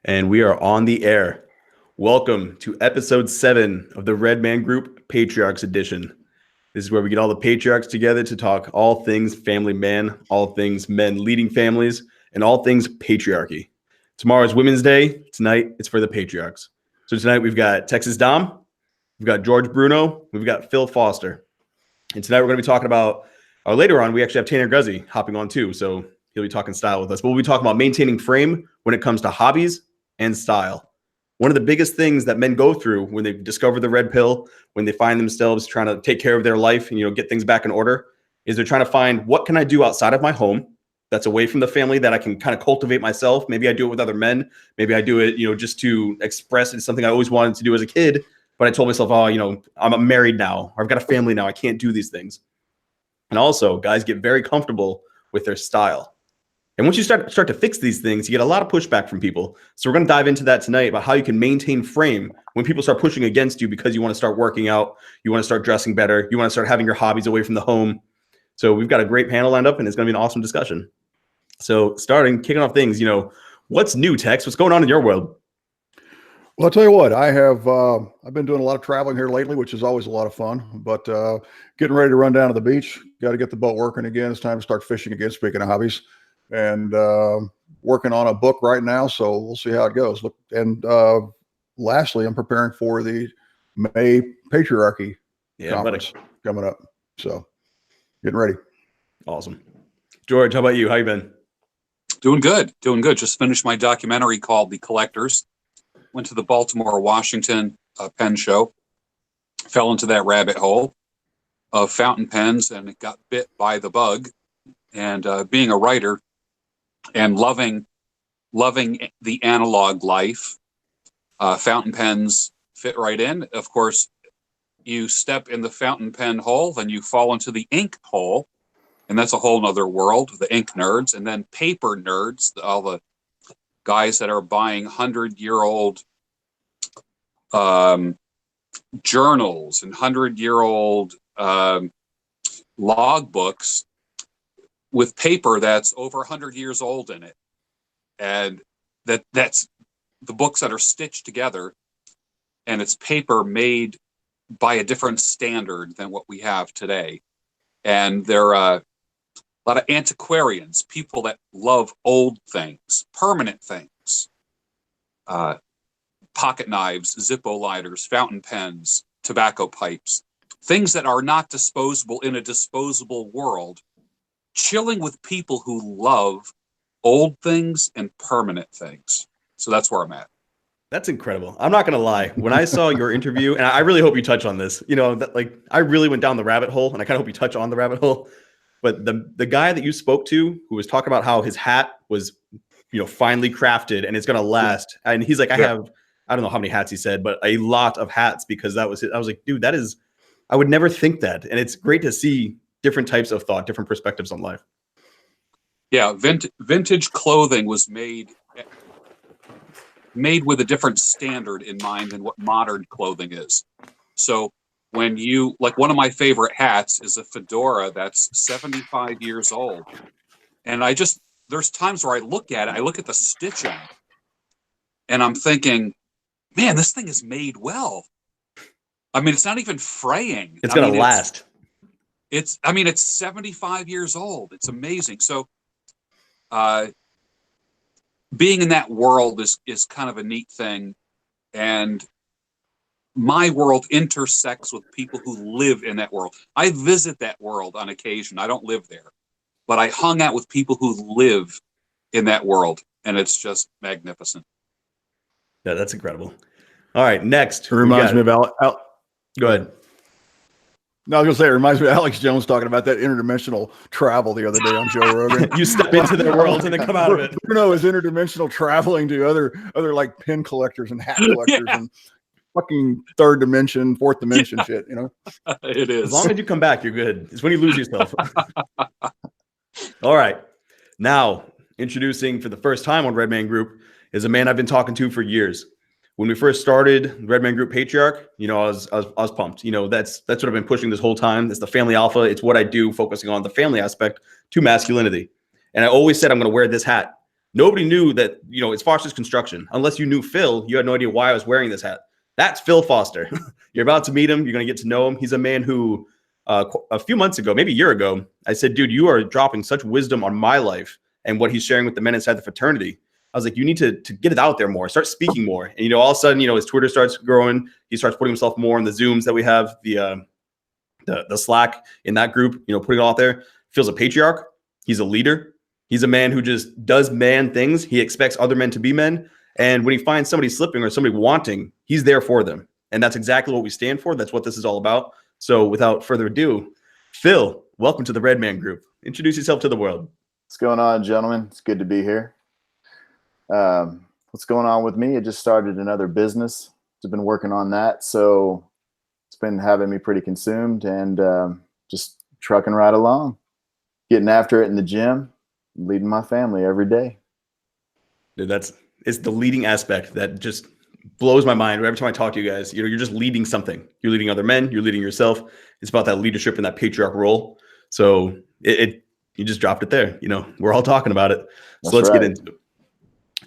And we are on the air. Welcome to episode 7 of the Red Man Group Patriarchs edition. This is where we get all the patriarchs together to talk all things family man, all things men leading families, and all things patriarchy. Tomorrow is Women's Day. Tonight, it's for the patriarchs. So tonight we've got Texas Dom, we've got George Bruno, we've got Phil Foster. And tonight we're going to be talking about, later on, we actually have Tanner Guzzi hopping on too. So he'll be talking style with us. But we'll be talking about maintaining frame when it comes to hobbies and style. One of the biggest things that men go through when they discover the red pill, when they find themselves trying to take care of their life and, get things back in order, is they're trying to find, what can I do outside of my home that's away from the family that I can kind of cultivate myself? Maybe I do it with other men. Maybe I do it, just to express it's something I always wanted to do as a kid. But I told myself, I'm married now, or I've got a family now. I can't do these things. And also, guys get very comfortable with their style. And once you start to fix these things, you get a lot of pushback from people. So we're going to dive into that tonight about how you can maintain frame when people start pushing against you because you want to start working out, you want to start dressing better, you want to start having your hobbies away from the home. So we've got a great panel lined up, and it's going to be an awesome discussion. So kicking off things, what's new, Tex? What's going on in your world? Well, I'll tell you what, I've been doing a lot of traveling here lately, which is always a lot of fun, but getting ready to run down to the beach, got to get the boat working again. It's time to start fishing again, speaking of hobbies, and working on a book right now. So we'll see how it goes. And lastly, I'm preparing for the May Patriarchy conference coming up. So getting ready. Awesome. George, how about you? How you been? Doing good. Just finished my documentary called The Collectors. Went to the Baltimore, Washington pen show, fell into that rabbit hole of fountain pens, and it got bit by the bug. And being a writer and loving the analog life, fountain pens fit right in. Of course, you step in the fountain pen hole, then you fall into the ink hole, and that's a whole nother world, the ink nerds, and then paper nerds, all the guys that are buying 100-year-old journals and 100-year-old log books with paper that's over 100 years old in it. And that's the books that are stitched together, and it's paper made by a different standard than what we have today. And there are a lot of antiquarians, people that love old things, permanent things, pocket knives, Zippo lighters, fountain pens, tobacco pipes, things that are not disposable in a disposable world, chilling with people who love old things and permanent things. So that's where I'm at. That's incredible. I'm not going to lie. When I saw your interview, and I really hope you touch on this, I really went down the rabbit hole, and I kind of hope you touch on the rabbit hole. But the guy that you spoke to, who was talking about how his hat was, finely crafted and it's going to last. And he's like, I don't know how many hats he said, but a lot of hats, because that was it. I was like, dude, I would never think that. And it's great to see different types of thought, different perspectives on life. Yeah. Vintage clothing was made with a different standard in mind than what modern clothing is. So when one of my favorite hats is a fedora that's 75 years old. And there's times where I look at the stitching, and I'm thinking, man, this thing is made well. I mean, it's not even fraying. It's going to last. It's 75 years old. It's amazing. So, being in that world is kind of a neat thing. And my world intersects with people who live in that world. I visit that world on occasion. I don't live there, but I hung out with people who live in that world, and it's just magnificent. Yeah, that's incredible. All right, next. It reminds me of Go ahead. No, I was going to say, it reminds me of Alex Jones talking about that interdimensional travel the other day on Joe Rogan. You step into their world and then come out of it. Bruno is interdimensional traveling to other like pin collectors and hat collectors and fucking third dimension, fourth dimension shit, It is. As long as you come back, you're good. It's when you lose yourself. All right. Now, introducing for the first time on Red Man Group is a man I've been talking to for years. When we first started Red Man Group Patriarch, I was pumped. That's what I've been pushing this whole time. It's the family alpha. It's what I do, focusing on the family aspect to masculinity. And I always said I'm going to wear this hat. Nobody knew that, it's Foster's Construction. Unless you knew Phil, you had no idea why I was wearing this hat. That's Phil Foster. You're about to meet him. You're going to get to know him. He's a man who a few months ago, maybe a year ago, I said, dude, you are dropping such wisdom on my life and what he's sharing with the men inside the fraternity. I was like, you need to get it out there more, start speaking more. And, all of a sudden, his Twitter starts growing. He starts putting himself more in the Zooms that we have, the Slack in that group, putting it out there. Phil's a patriarch. He's a leader. He's a man who just does man things. He expects other men to be men. And when he finds somebody slipping or somebody wanting, he's there for them. And that's exactly what we stand for. That's what this is all about. So without further ado, Phil, welcome to the Red Man Group. Introduce yourself to the world. What's going on, gentlemen? It's good to be here. What's going on with me? I just started another business. I've been working on that. So it's been having me pretty consumed and just trucking right along, getting after it in the gym, leading my family every day. Dude, it's the leading aspect that just blows my mind. Every time I talk to you guys, you're just leading something. You're leading other men. You're leading yourself. It's about that leadership and that patriarch role. So you just dropped it there. We're all talking about it. So let's get into it.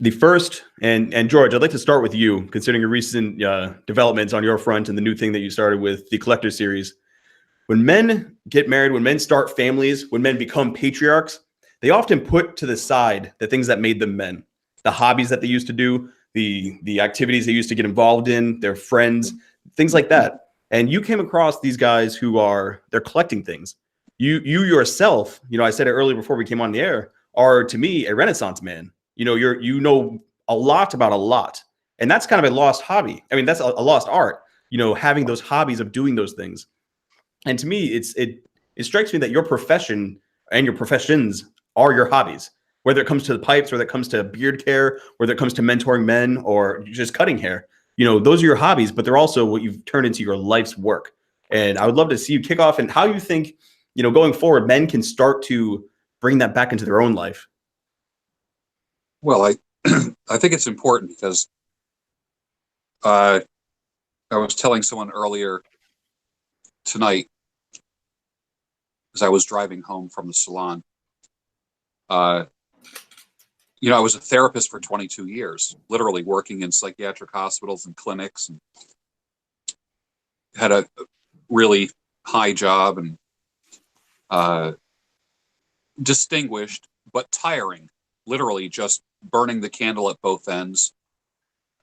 The first, and George, I'd like to start with you, considering your recent developments on your front and the new thing that you started with the Collector Series. When men get married, when men start families, when men become patriarchs, they often put to the side the things that made them men, the hobbies that they used to do, the activities they used to get involved in, their friends, things like that. And you came across these guys who they're collecting things. You yourself, I said it earlier before we came on the air, are to me a Renaissance man. You know a lot about a lot, and that's kind of a lost hobby. I mean, that's a lost art. Having those hobbies of doing those things. And to me, it strikes me that your profession and your professions are your hobbies. Whether it comes to the pipes, whether it comes to beard care, whether it comes to mentoring men or just cutting hair, those are your hobbies, but they're also what you've turned into your life's work. And I would love to see you kick off and how you think, going forward, men can start to bring that back into their own life. Well, I think it's important because I was telling someone earlier tonight as I was driving home from the salon. I was a therapist for 22 years, literally working in psychiatric hospitals and clinics, and had a really high job and distinguished, but tiring, literally just burning the candle at both ends.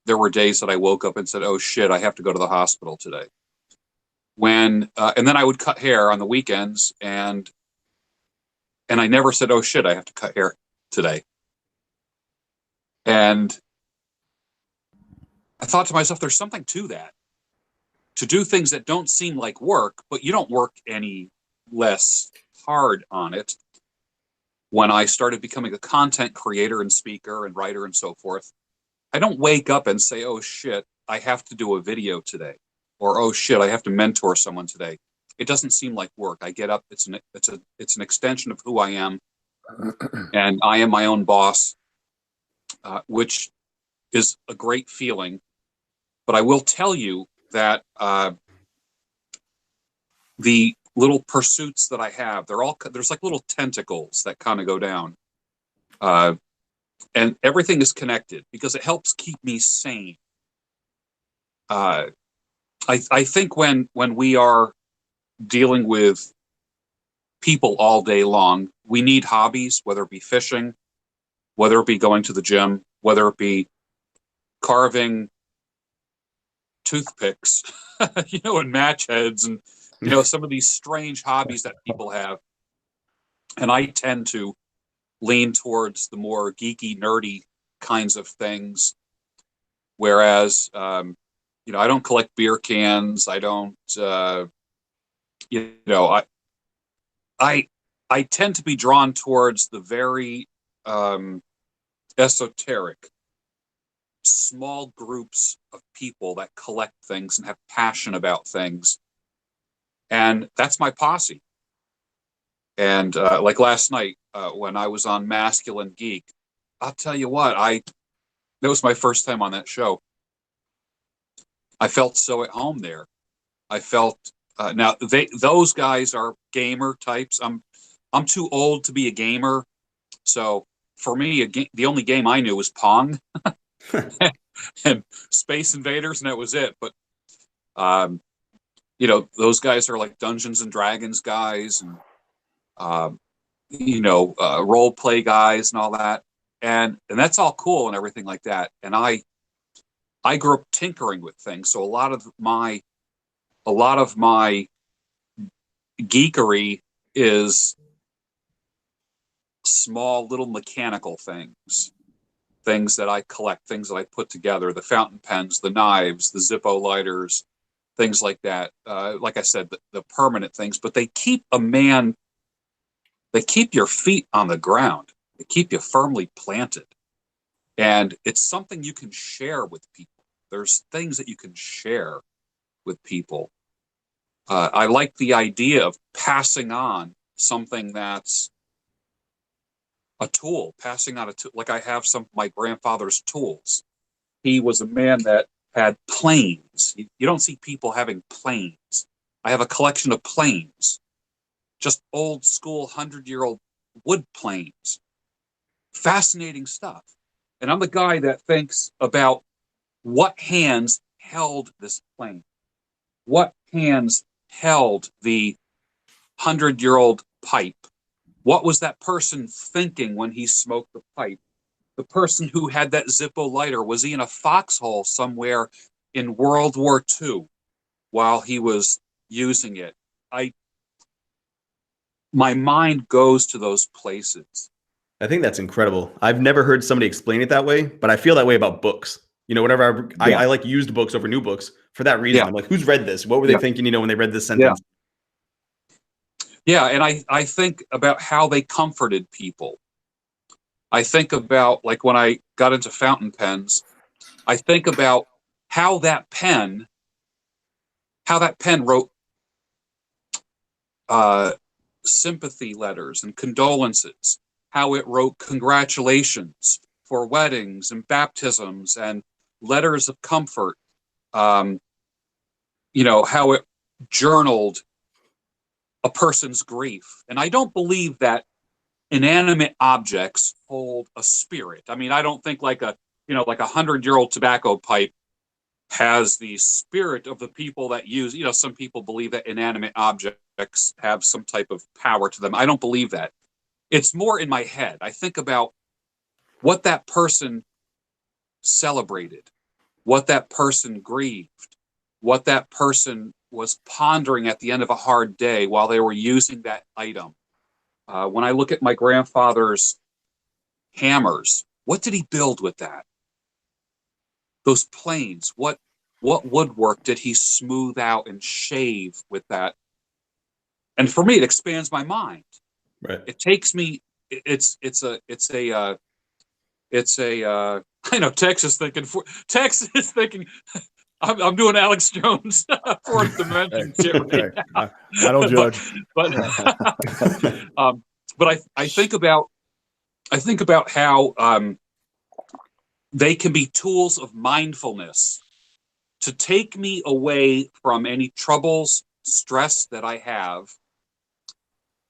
There were days that I woke up and said, oh shit, I have to go to the hospital today. And then I would cut hair on the weekends, and I never said, oh shit, I have to cut hair today. And I thought to myself, there's something to that. To do things that don't seem like work, but you don't work any less hard on it. When I started becoming a content creator and speaker and writer and so forth, I don't wake up and say, oh shit, I have to do a video today. Or, oh shit, I have to mentor someone today. It doesn't seem like work. I get up, it's an extension of who I am. And I am my own boss, which is a great feeling. But I will tell you that the little pursuits that I have, there's like little tentacles that kind of go down. And everything is connected because it helps keep me sane. I think when we are dealing with people all day long, we need hobbies, whether it be fishing, whether it be going to the gym, whether it be carving toothpicks, and match heads and, some of these strange hobbies that people have. And I tend to lean towards the more geeky, nerdy kinds of things. Whereas, I don't collect beer cans. I don't, I tend to be drawn towards the very esoteric, small groups of people that collect things and have passion about things. And that's my posse. And like last night, when I was on Masculine Geek, I'll tell you what, that was my first time on that show. I felt so at home there. I felt now those guys are gamer types. I'm too old to be a gamer, so for me, the only game I knew was Pong and Space Invaders, and that was it. But you know, those guys are like Dungeons and Dragons guys, and you know, role play guys and all that, and that's all cool and everything like that. And I grew up tinkering with things, so a lot of my geekery is small little mechanical things that I collect, things that I put together, the fountain pens, the knives, the Zippo lighters, things like that. Like I said, the permanent things, but they keep your feet on the ground. They keep you firmly planted. And it's something you can share with people. There's things that you can share with people. I like the idea of passing on something that's a tool, passing on a tool. Like I have some of my grandfather's tools. He was a man that had planes. You don't see people having planes. I have a collection of planes, just old school 100-year-old wood planes. Fascinating stuff. And I'm the guy that thinks about what hands held this plane, what hands held the 100-year-old pipe. What was that person thinking when he smoked the pipe? The person who had that Zippo lighter, was he in a foxhole somewhere in World War II while he was using it? My mind goes to those places. I think that's incredible. I've never heard somebody explain it that way, but I feel that way about books. You know, whenever I like used books over new books for that reason. I'm like, who's read this? What were they thinking, you know, when they read this sentence? Yeah, and I think about how they comforted people. I think about, like, when I got into fountain pens, I think about how that pen wrote sympathy letters and condolences, how it wrote congratulations for weddings and baptisms and letters of comfort, you know, how it journaled a person's grief. And I don't believe that inanimate objects hold a spirit. I mean, I don't think like a 100-year-old tobacco pipe has the spirit of the people that use, you know, some people believe that inanimate objects have some type of power to them. I don't believe that. It's more in my head. I think about what that person celebrated, what that person grieved, what that person was pondering at the end of a hard day while they were using that item. When I look at my grandfather's hammers, what did he build with that? Those planes, what woodwork did he smooth out and shave with that? And for me, it expands my mind. Right. It takes me. It's a. I know Texas thinking. I'm doing Alex Jones fourth dimension shit right now. I don't judge. But I think about how they can be tools of mindfulness to take me away from any troubles, stress that I have.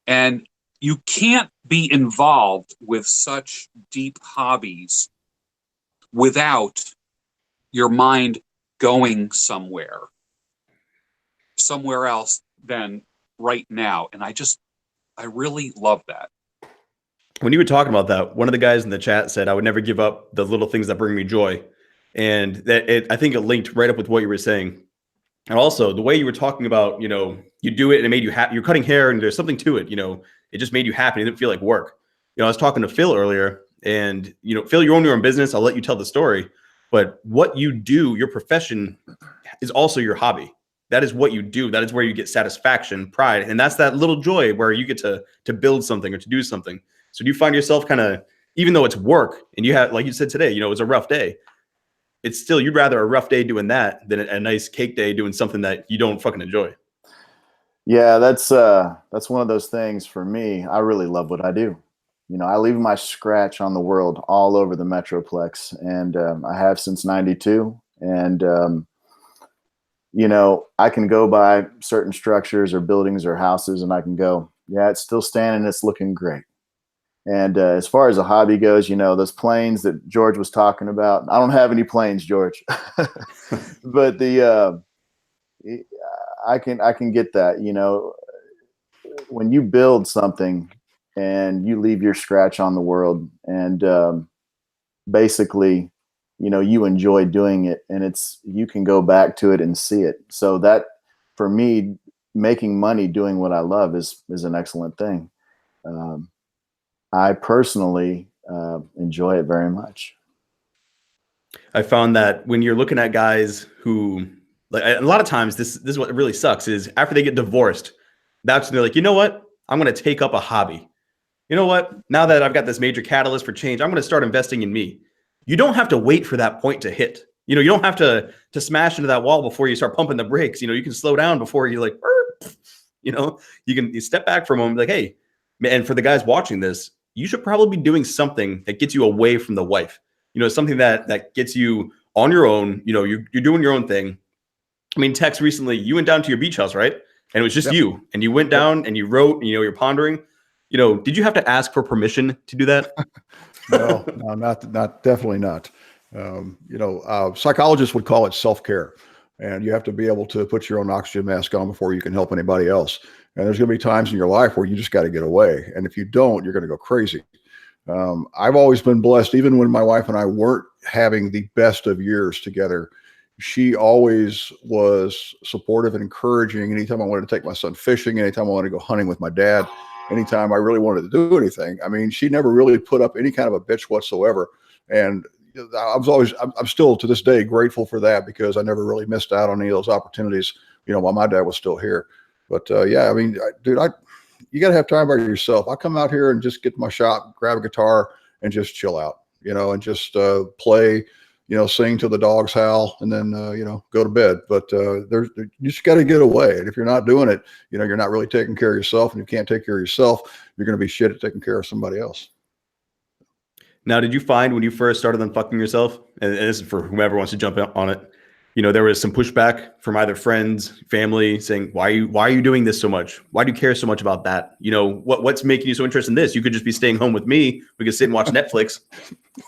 And you can't be involved with such deep hobbies without your mind going somewhere else than right now. And I really love that. When you were talking about that, one of the guys in the chat said, I would never give up the little things that bring me joy. And I think it linked right up with what you were saying. And also the way you were talking about, you know, you do it and it made you happy. You're cutting hair and there's something to it, you know, it just made you happy. It didn't feel like work. You know, I was talking to Phil earlier and, you know, Phil, you own your own business. I'll let you tell the story, but what you do, your profession is also your hobby. That is what you do. That is where you get satisfaction, pride. And that's that little joy where you get to build something or to do something. So do you find yourself kind of, even though it's work and you have, like you said today, you know, it was a rough day, it's still, you'd rather a rough day doing that than a nice cake day doing something that you don't fucking enjoy. Yeah, that's one of those things for me. I really love what I do. You know, I leave my scratch on the world all over the Metroplex, and I have since '92. And, you know, I can go by certain structures or buildings or houses and I can go, yeah, it's still standing. It's looking great. And as far as a hobby goes, those planes that George was talking about, I don't have any planes, George, but I can get that. When you build something and you leave your scratch on the world, and basically, you enjoy doing it, and you can go back to it and see it. So that, for me, making money doing what I love is an excellent thing. I personally enjoy it very much. I found that when you're looking at guys who, like, a lot of times this is what really sucks is after they get divorced, that's when they're like, you know what? I'm going to take up a hobby. You know what? Now that I've got this major catalyst for change, I'm going to start investing in me. You don't have to wait for that point to hit. You don't have to smash into that wall before you start pumping the brakes. You can slow down before you like, you step back for a moment, like, hey, and for the guys watching this, you should probably be doing something that gets you away from the wife. Something that gets you on your own. You're doing your own thing. I mean, Tex, recently you went down to your beach house, right? And it was just you, and you went down and you wrote, and, you're pondering. Did you have to ask for permission to do that? No, definitely not. Psychologists would call it self-care, and you have to be able to put your own oxygen mask on before you can help anybody else. And there's going to be times in your life where you just got to get away. And if you don't, you're going to go crazy. I've always been blessed, even when my wife and I weren't having the best of years together. She always was supportive and encouraging. Anytime I wanted to take my son fishing, anytime I wanted to go hunting with my dad, anytime I really wanted to do anything. I mean, she never really put up any kind of a bitch whatsoever. And I'm still to this day grateful for that, because I never really missed out on any of those opportunities, while my dad was still here. But yeah, I mean, dude, you got to have time by yourself. I come out here and just get to my shop, grab a guitar, and just chill out, and just play, sing till the dogs howl, and then, go to bed. But you just got to get away. And if you're not doing it, you're not really taking care of yourself, and you can't take care of yourself, you're going to be shit at taking care of somebody else. Now, did you find when you first started unfucking yourself, and this is for whomever wants to jump on it, there was some pushback from either friends, family, saying, why are you doing this so much? Why do you care so much about that? What's making you so interested in this? You could just be staying home with me. We could sit and watch Netflix.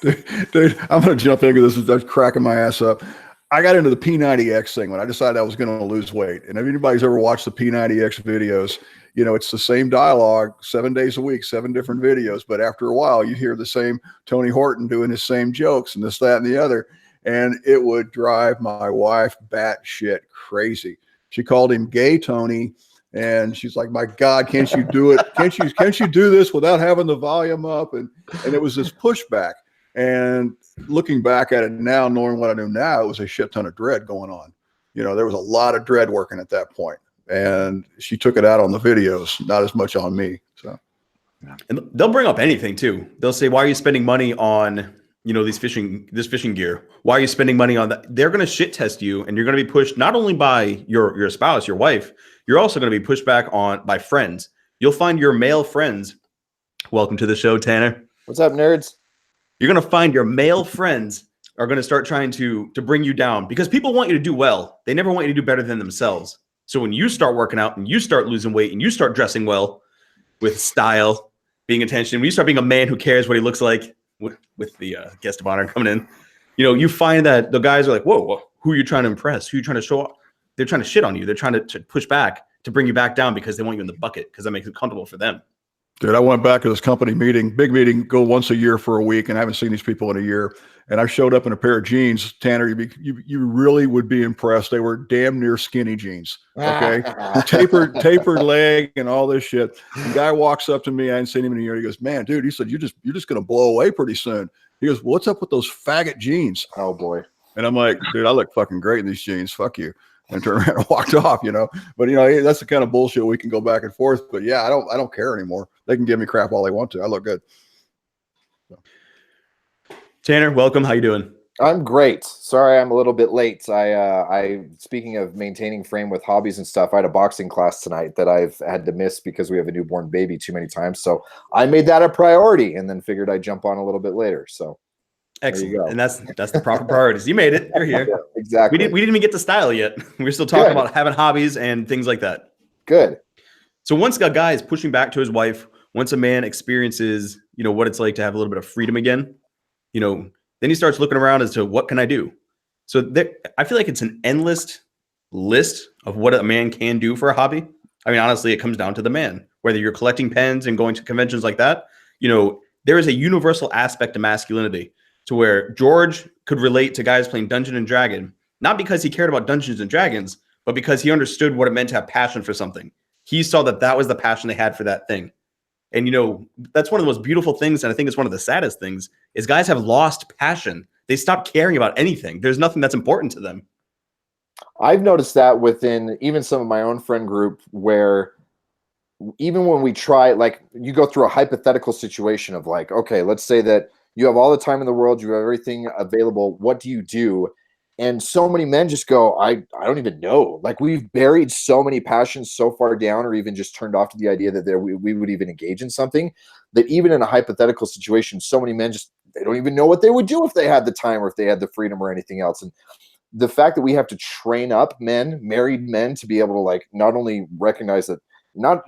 Dude, I'm going to jump into this. That's cracking my ass up. I got into the P90X thing when I decided I was going to lose weight. And if anybody's ever watched the P90X videos, it's the same dialogue 7 days a week, 7 different videos. But after a while, you hear the same Tony Horton doing his same jokes and this, that, and the other. And it would drive my wife batshit crazy. She called him Gay Tony. And she's like, my God, can't you do it? Can't you do this without having the volume up? And it was this pushback. And looking back at it now, knowing what I know now, it was a shit ton of dread going on. There was a lot of dread working at that point. And she took it out on the videos, not as much on me. So, and they'll bring up anything too. They'll say, why are you spending money on, this fishing gear? Why are you spending money on that? They're going to shit test you, and you're going to be pushed not only by your spouse, your wife, you're also going to be pushed back on by friends. You'll find your male friends. Welcome to the show, Tanner. What's up, nerds? You're going to find your male friends are going to start trying to bring you down, because people want you to do well. They never want you to do better than themselves. So when you start working out and you start losing weight and you start dressing well with style, being attention, when you start being a man who cares what he looks like, with the guest of honor coming in, you find that the guys are like, whoa, who are you trying to impress? Who are you trying to show up? They're trying to shit on you. They're trying to push back to bring you back down because they want you in the bucket, because that makes it comfortable for them. Dude, I went back to this company meeting, big meeting, go once a year for a week, and I haven't seen these people in a year. And I showed up in a pair of jeans. Tanner, you really would be impressed. They were damn near skinny jeans. Okay, tapered leg and all this shit. The guy walks up to me. I hadn't seen him in a year. He goes, "Man, dude," he said, "you're just gonna blow away pretty soon." He goes, "What's up with those faggot jeans?" Oh boy. And I'm like, "Dude, I look fucking great in these jeans. Fuck you." And turned around and walked off, But that's the kind of bullshit we can go back and forth. But yeah, I don't care anymore. They can give me crap all they want to. I look good. So. Tanner, welcome. How you doing? I'm great. Sorry, I'm a little bit late. I speaking of maintaining frame with hobbies and stuff, I had a boxing class tonight that I've had to miss because we have a newborn baby too many times. So I made that a priority, and then figured I'd jump on a little bit later. So. Excellent. And that's the proper priorities. You made it. You're here. Yeah, exactly. We didn't even get to style yet. We're still talking about having hobbies and things like that. Good. So once a guy is pushing back to his wife, once a man experiences what it's like to have a little bit of freedom again, then he starts looking around as to what can I do? So I feel like it's an endless list of what a man can do for a hobby. I mean, honestly, it comes down to the man. Whether you're collecting pens and going to conventions like that, there is a universal aspect to masculinity to where George could relate to guys playing Dungeons and Dragons, not because he cared about Dungeons and Dragons, but because he understood what it meant to have passion for something. He saw that was the passion they had for that thing. And, that's one of the most beautiful things. And I think it's one of the saddest things is guys have lost passion. They stop caring about anything. There's nothing that's important to them. I've noticed that within even some of my own friend group, where even when we try, like, you go through a hypothetical situation of like, okay, let's say that you have all the time in the world, you have everything available. What do you do? And so many men just go, I don't even know. Like, we've buried so many passions so far down, or even just turned off to the idea that we would even engage in something, that even in a hypothetical situation, so many men they don't even know what they would do if they had the time or if they had the freedom or anything else. And the fact that we have to train up men, married men, to be able to, like, not only recognize that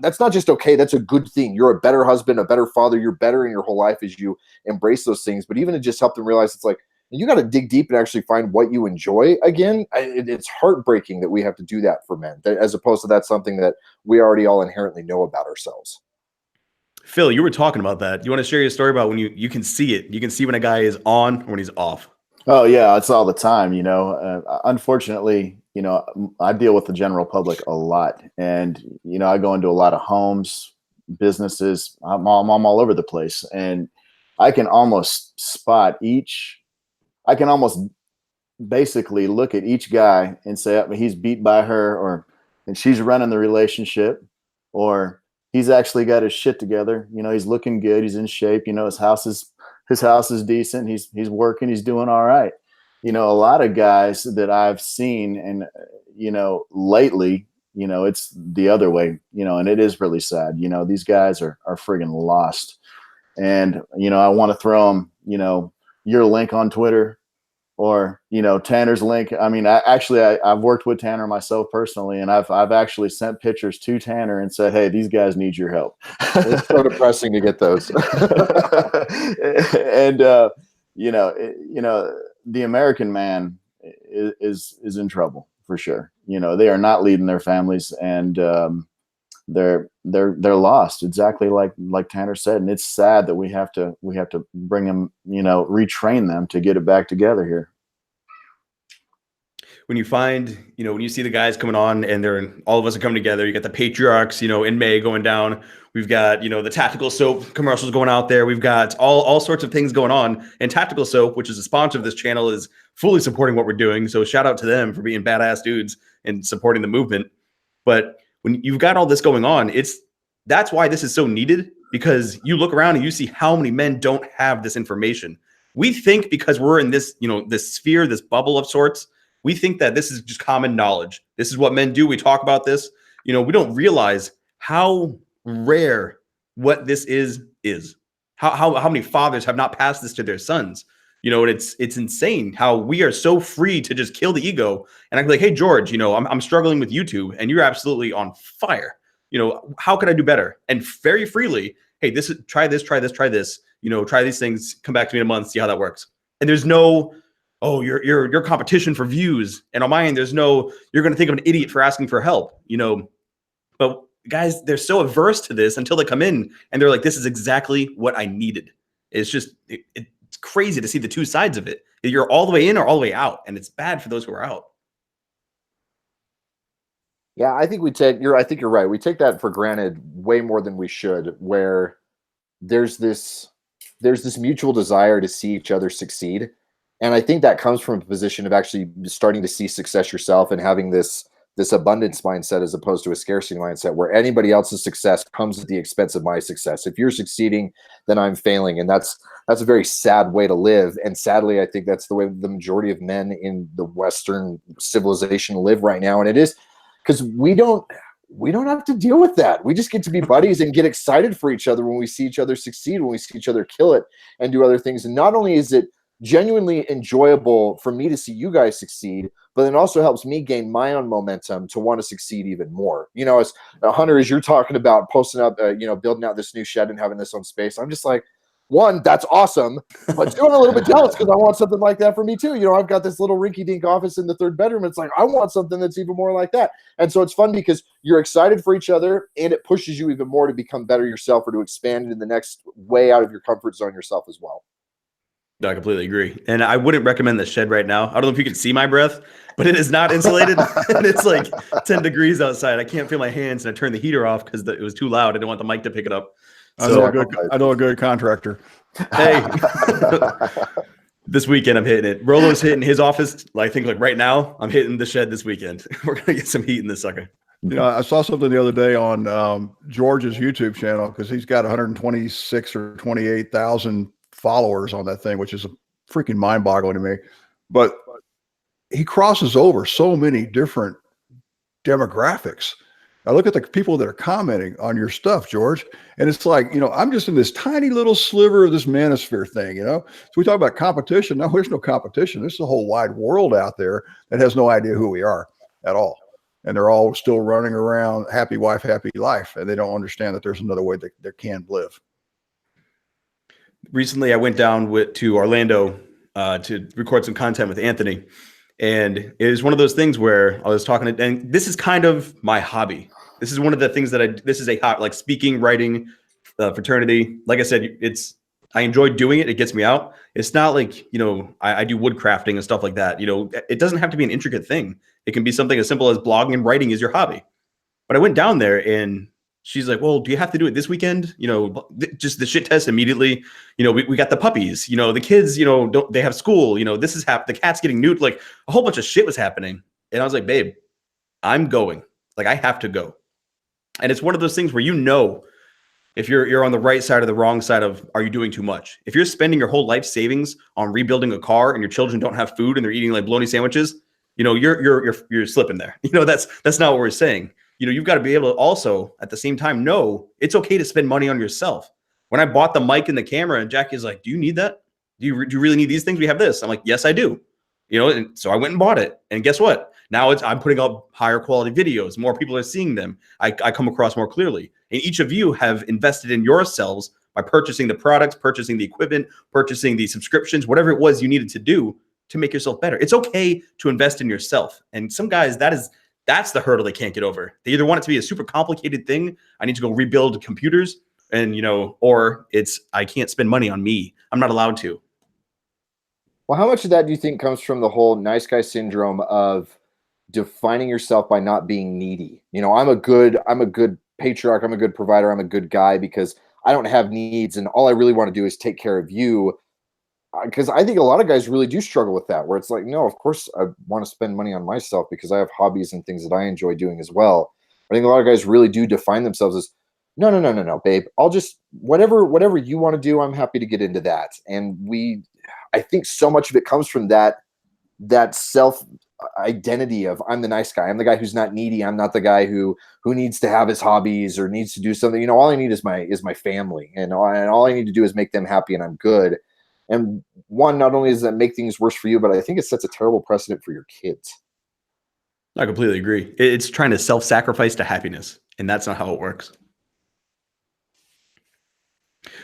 that's not just okay, that's a good thing. You're a better husband, a better father, you're better in your whole life as you embrace those things. But even to just help them realize it's like, you got to dig deep and actually find what you enjoy again. It's heartbreaking that we have to do that for men, as opposed to that's something that we already all inherently know about ourselves. Phil, you were talking about that. You want to share your story about when you can see it? You can see when a guy is on or when he's off. Oh yeah, it's all the time. Unfortunately, I deal with the general public a lot, and I go into a lot of homes, businesses. I'm all over the place, and I can almost spot each. I can almost basically look at each guy and say, he's beat by her, and she's running the relationship, or he's actually got his shit together. He's looking good. He's in shape. His house is decent. He's working. He's doing all right. A lot of guys that I've seen, and, lately, it's the other way, and it is really sad. These guys are friggin' lost. And, I want to throw them, your link on Twitter, or Tanner's link. I mean, I've worked with Tanner myself personally, and I've actually sent pictures to Tanner and said, hey, these guys need your help. It's so depressing to get those. And the American man is in trouble for sure. They are not leading their families, and they're lost, exactly like Tanner said. And it's sad that we have to bring them, retrain them to get it back together here. When you find, when you see the guys coming on and all of us are coming together, you got the Patriarchs, in May going down. We've got, the Tactical Soap commercials going out there. We've got all sorts of things going on. And Tactical Soap, which is a sponsor of this channel, is fully supporting what we're doing. So shout out to them for being badass dudes and supporting the movement. But when you've got all this going on, that's why this is so needed, because you look around and you see how many men don't have this information. We think because we're in this, this sphere, this bubble of sorts, we think that this is just common knowledge. This is what men do. We talk about this. We don't realize how rare what this is. How many fathers have not passed this to their sons. And it's insane how we are so free to just kill the ego. And I can be like, hey, George, I'm struggling with YouTube and you're absolutely on fire. How can I do better? And very freely, hey, try this, try these things, come back to me in a month, see how that works. And there's no, oh, you're competition for views. And on my end, there's no, you're going to think I'm an idiot for asking for help, but guys, they're so averse to this until they come in and they're like, this is exactly what I needed. It's just, it's crazy to see the two sides of it. You're all the way in or all the way out. And it's bad for those who are out. Yeah, I think I think you're right. We take that for granted way more than we should, where there's this mutual desire to see each other succeed. And I think that comes from a position of actually starting to see success yourself and having this abundance mindset, as opposed to a scarcity mindset where anybody else's success comes at the expense of my success. If you're succeeding, then I'm failing. And that's a very sad way to live. And sadly, I think that's the way the majority of men in the Western civilization live right now. And it is because we don't have to deal with that. We just get to be buddies and get excited for each other when we see each other succeed, when we see each other kill it and do other things. And not only is it genuinely enjoyable for me to see you guys succeed, but it also helps me gain my own momentum to want to succeed even more. As Hunter, as you're talking about posting up, building out this new shed and having this own space, I'm just like, one, that's awesome. But two, I'm a little bit jealous because I want something like that for me too. You know, I've got this little rinky-dink office in the third bedroom. It's like, I want something that's even more like that. And so it's fun because you're excited for each other and it pushes you even more to become better yourself or to expand in the next way out of your comfort zone yourself as well. No, I completely agree. And I wouldn't recommend the shed right now. I don't know if you can see my breath, but it is not insulated. And it's like 10 degrees outside. I can't feel my hands, and I turned the heater off because it was too loud. I didn't want the mic to pick it up. So, I know a good contractor. hey, this weekend I'm hitting it. Rolo's hitting his office. I think like right now, I'm hitting the shed this weekend. We're going to get some heat in this sucker. You know, I saw something the other day on George's YouTube channel because he's got 126 or 28,000 followers on that thing, which is freaking mind-boggling to me. But he crosses over so many different demographics. I look at the people that are commenting on your stuff, George, and it's like, you know, I'm just in this tiny little sliver of this manosphere thing, you know? So we talk about competition. No, there's no competition. There's a whole wide world out there that has no idea who we are at all. And they're all still running around happy wife, happy life. And they don't understand that there's another way that they can live. Recently, I went down to Orlando to record some content with Anthony. And it is one of those things where I was talking to, and this is kind of my hobby. This is one of the things that this is like speaking, writing, fraternity. Like I said, I enjoy doing it. It gets me out. It's not like, you know, I do wood crafting and stuff like that. You know, it doesn't have to be an intricate thing. It can be something as simple as blogging and writing is your hobby. But I went down there and she's like, well, do you have to do it this weekend? You know, just the shit test immediately. You know, we got the puppies, you know, the kids, you know, they have school, you know, this is the cat's getting neutered, like a whole bunch of shit was happening. And I was like, babe, I'm going. Like, I have to go. And it's one of those things where, you know, if you're on the right side or the wrong side of, are you doing too much? If you're spending your whole life savings on rebuilding a car and your children don't have food and they're eating like bologna sandwiches, you know, you're slipping there. You know, that's not what we're saying. You know, you've got to be able to also at the same time know it's okay to spend money on yourself. When I bought the mic and the camera, and Jackie's like, do you need that? Do you really need these things? We have this. I'm like, yes, I do. You know, and so I went and bought it. And guess what? Now I'm putting up higher quality videos. More people are seeing them. I come across more clearly. And each of you have invested in yourselves by purchasing the products, purchasing the equipment, purchasing the subscriptions, whatever it was you needed to do to make yourself better. It's okay to invest in yourself. And some guys, that's the hurdle they can't get over. They either want it to be a super complicated thing. I need to go rebuild computers and, you know, or I can't spend money on me. I'm not allowed to. Well, how much of that do you think comes from the whole nice guy syndrome of defining yourself by not being needy? You know, I'm a good patriarch. I'm a good provider. I'm a good guy because I don't have needs. And all I really want to do is take care of you. Because I think a lot of guys really do struggle with that, where it's like, no, of course I want to spend money on myself because I have hobbies and things that I enjoy doing as well. I think a lot of guys really do define themselves as, no, babe, I'll just, whatever you want to do, I'm happy to get into that. And I think so much of it comes from that self identity of, I'm the nice guy. I'm the guy who's not needy. I'm not the guy who needs to have his hobbies or needs to do something. You know, all I need is my family, and all I need to do is make them happy, and I'm good. And one, not only does that make things worse for you, but I think it sets a terrible precedent for your kids. I completely agree. It's trying to self-sacrifice to happiness, and that's not how it works.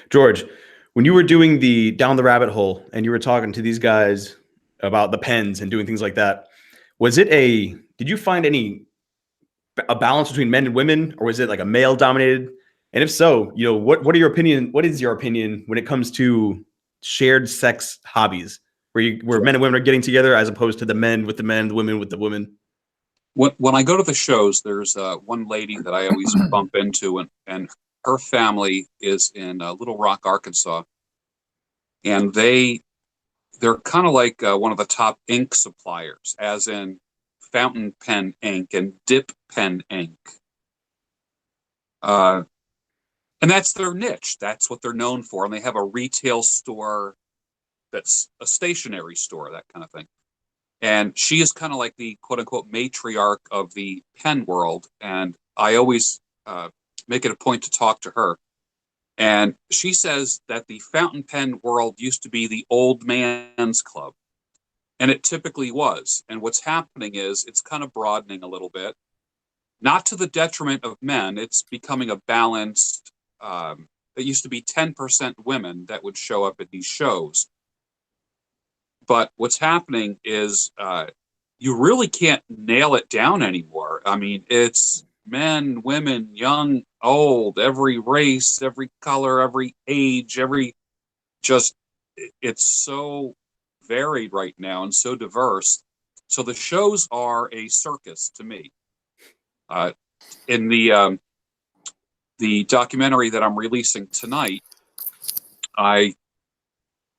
George, when you were doing the down the rabbit hole and you were talking to these guys about the pens and doing things like that, did you find a balance between men and women, or was it like a male dominated? And if so, you know, what is your opinion when it comes to shared sex hobbies where men and women are getting together as opposed to the men with the men, the women with the women? When I go to the shows, there's one lady that I always bump into, and her family is in Little Rock, Arkansas, and they're kind of like one of the top ink suppliers, as in fountain pen ink and dip pen ink. And that's their niche. That's what they're known for. And they have a retail store that's a stationary store, that kind of thing. And she is kind of like the quote unquote matriarch of the pen world. And I always make it a point to talk to her. And she says that the fountain pen world used to be the old man's club. And it typically was. And what's happening is it's kind of broadening a little bit, not to the detriment of men. It's becoming a balanced it used to be 10% women that would show up at these shows. But what's happening is you really can't nail it down anymore. I mean, it's men, women, young, old, every race, every color, every age, it's so varied right now and so diverse. So the shows are a circus to me. In the documentary that I'm releasing tonight, I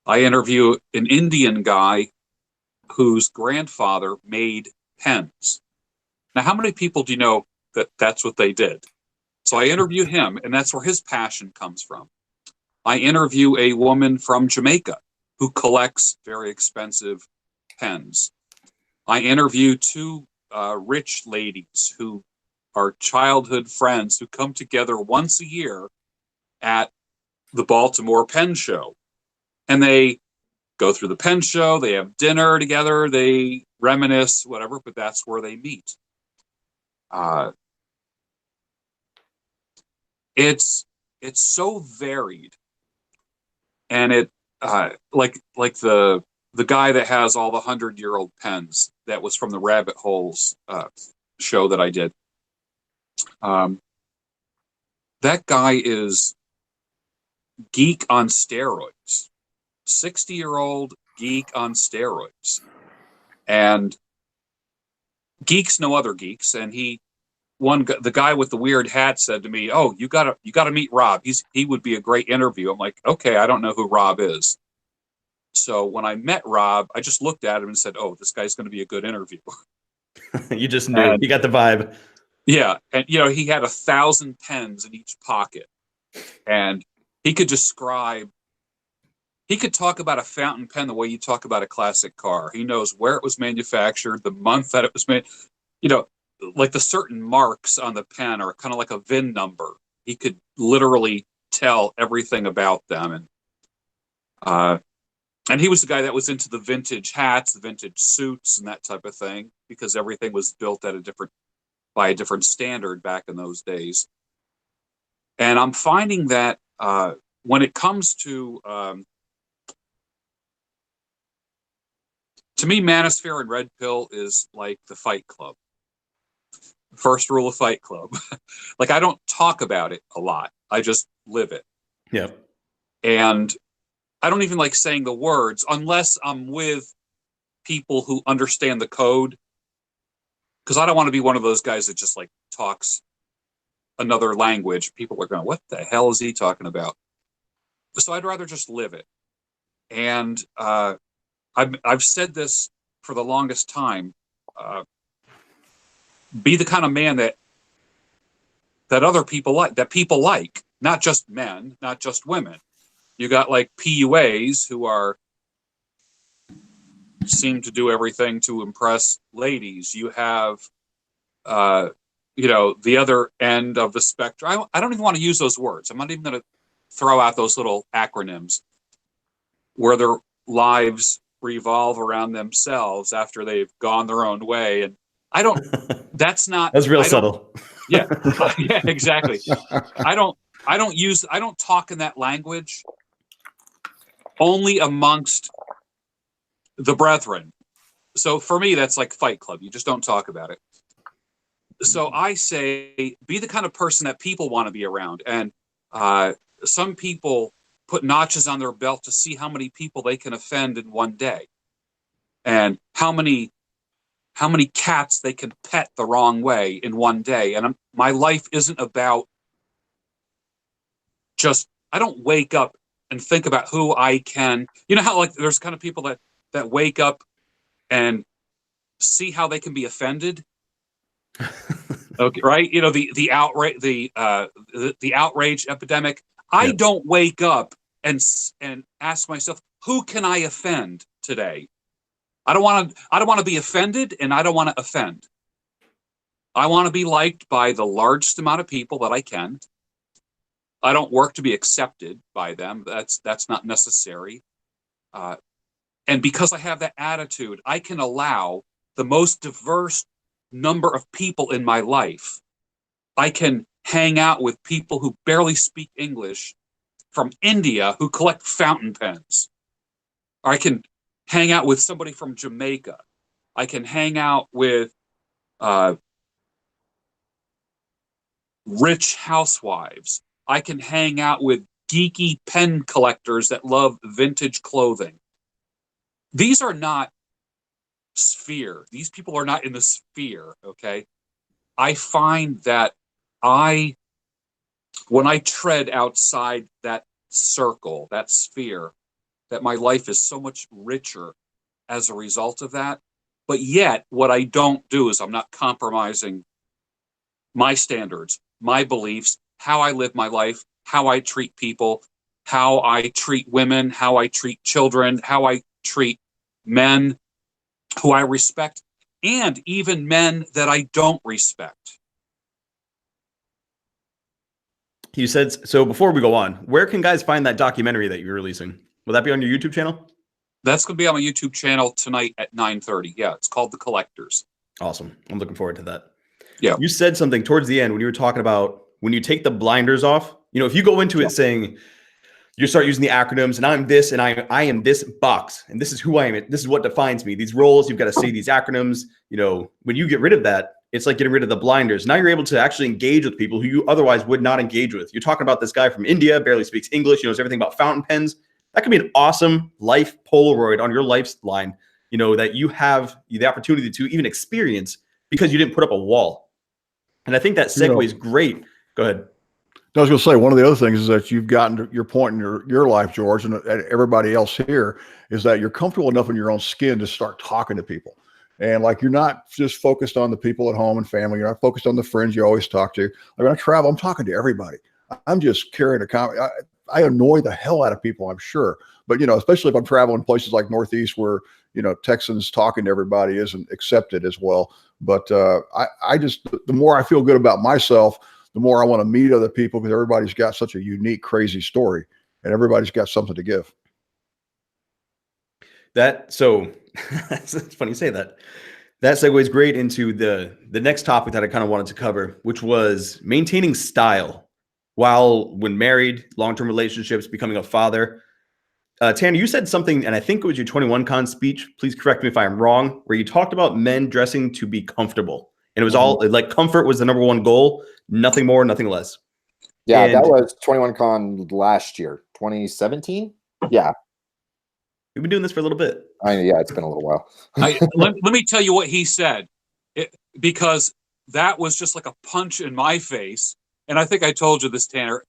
interview an Indian guy whose grandfather made pens. Now, how many people do you know that that's what they did? So I interview him, and that's where his passion comes from. I interview a woman from Jamaica who collects very expensive pens. I interview two rich ladies who are childhood friends who come together once a year at the Baltimore Pen Show. And they go through the pen show, they have dinner together, they reminisce, whatever, but that's where they meet. It's so varied. And it like the guy that has all the 100-year-old pens that was from the Rabbit Holes show that I did. That guy is geek on steroids. 60-year-old geek on steroids. And geeks know other geeks. And the guy with the weird hat said to me, "Oh, you gotta meet Rob. He would be a great interview." I'm like, "Okay, I don't know who Rob is." So when I met Rob, I just looked at him and said, "Oh, this guy's going to be a good interview." You just knew. You got the vibe. Yeah, and he had 1,000 pens in each pocket, and he could talk about a fountain pen the way you talk about a classic car. He knows where it was manufactured, the month that it was made. Like the certain marks on the pen are kind of like a VIN number. He could literally tell everything about them, and he was the guy that was into the vintage hats, the vintage suits, and that type of thing, because everything was built by a different standard back in those days. And I'm finding that when it comes to me, Manosphere and Red Pill is like the Fight Club. First rule of Fight Club. Like, I don't talk about it a lot. I just live it. Yeah. And I don't even like saying the words unless I'm with people who understand the code. Because I don't want to be one of those guys that just like talks another language. People are going, "What the hell is he talking about?" So I'd rather just live it. And I've said this for the longest time. Be the kind of man that other people like, not just men, not just women. You got like PUAs who seem to do everything to impress ladies. You have, the other end of the spectrum. I don't even want to use those words. I'm not even going to throw out those little acronyms where their lives revolve around themselves after they've gone their own way. And that's real subtle. Yeah, yeah, exactly. I don't talk in that language only amongst the brethren. So for me, that's like Fight Club. You just don't talk about it. So I say, be the kind of person that people want to be around. And some people put notches on their belt to see how many people they can offend in one day, and how many cats they can pet the wrong way in one day. And my life isn't about I don't wake up and think about who I can. You know how like there's kind of people that wake up and see how they can be offended. Okay, right? The outrage, the outrage epidemic. I don't wake up and ask myself, who can I offend today? I don't want to be offended, and I don't want to offend. I want to be liked by the largest amount of people that I can. I don't work to be accepted by them. That's not necessary. And because I have that attitude, I can allow the most diverse number of people in my life. I can hang out with people who barely speak English from India who collect fountain pens. Or I can hang out with somebody from Jamaica. I can hang out with rich housewives. I can hang out with geeky pen collectors that love vintage clothing. These are not sphere. These people are not in the sphere, okay? I find that when I tread outside that circle, that sphere, that my life is so much richer as a result of that. But yet, what I don't do is I'm not compromising my standards, my beliefs, how I live my life, how I treat people, how I treat women, how I treat children, how I treat men who I respect, and even men that I don't respect. You said, so before we go on, where can guys find that documentary that you're releasing? Will that be on your YouTube channel? That's going to be on my YouTube channel tonight at 9:30. Yeah, it's called The Collectors. Awesome. I'm looking forward to that. Yeah. You said something towards the end when you were talking about when you take the blinders off, you know, if you go into it saying, you start using the acronyms and I'm this and I am this box and this is who I am. This is what defines me. These roles, you've got to say these acronyms. You know, when you get rid of that, it's like getting rid of the blinders. Now you're able to actually engage with people who you otherwise would not engage with. You're talking about this guy from India, barely speaks English, knows everything about fountain pens. That could be an awesome life Polaroid on your lifeline, you know, that you have the opportunity to even experience because you didn't put up a wall. And I think that segue is great. Go ahead. I was going to say, one of the other things is that you've gotten to your point in your life, George, and everybody else here, is that you're comfortable enough in your own skin to start talking to people. And like, you're not just focused on the people at home and family. You're not focused on the friends you always talk to. Like, when I travel, I'm talking to everybody. I'm just carrying a comment. I annoy the hell out of people, I'm sure. But, you know, especially if I'm traveling places like Northeast where, you know, Texans talking to everybody isn't accepted as well. But I just, the more I feel good about myself, the more I want to meet other people, because everybody's got such a unique, crazy story and everybody's got something to give. So it's funny you say that. That segues great into the next topic that I kind of wanted to cover, which was maintaining style while when married, long-term relationships, becoming a father. Tanner, you said something, and I think it was your 21Con speech. Please correct me if I'm wrong, where you talked about men dressing to be comfortable. And it was all like comfort was the number one goal, nothing more, nothing less. Yeah, and that was 21Con last year, 2017. Yeah. We've been doing this for a little bit. Yeah, it's been a little while. let me tell you what he said, because that was just like a punch in my face. And I think I told you this, Tanner.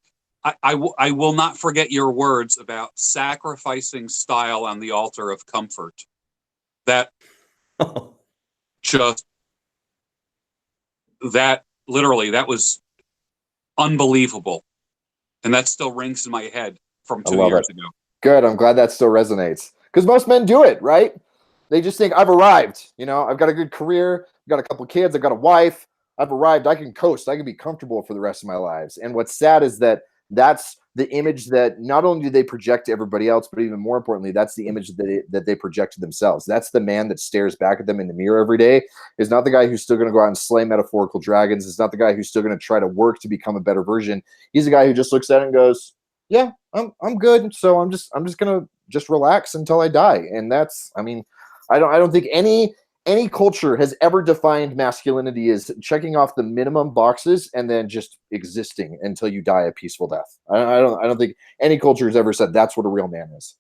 I will not forget your words about sacrificing style on the altar of comfort. That just, that literally, that was unbelievable. And that still rings in my head from 2 years ago. Good. I'm glad that still resonates, because most men do it, right? They just think, I've arrived. You know, I've got a good career. I've got a couple of kids. I've got a wife. I've arrived. I can coast. I can be comfortable for the rest of my lives. And what's sad is that that's the image that not only do they project to everybody else, but even more importantly, that's the image that they project to themselves. That's the man that stares back at them in the mirror every day. Is not the guy who's still going to go out and slay metaphorical dragons. It's not the guy who's still going to try to work to become a better version. He's the guy who just looks at it and goes, yeah, I'm good. So I'm just going to just relax until I die. And that's, I mean, I don't think any culture has ever defined masculinity as checking off the minimum boxes and then just existing until you die a peaceful death. I don't think any culture has ever said that's what a real man is.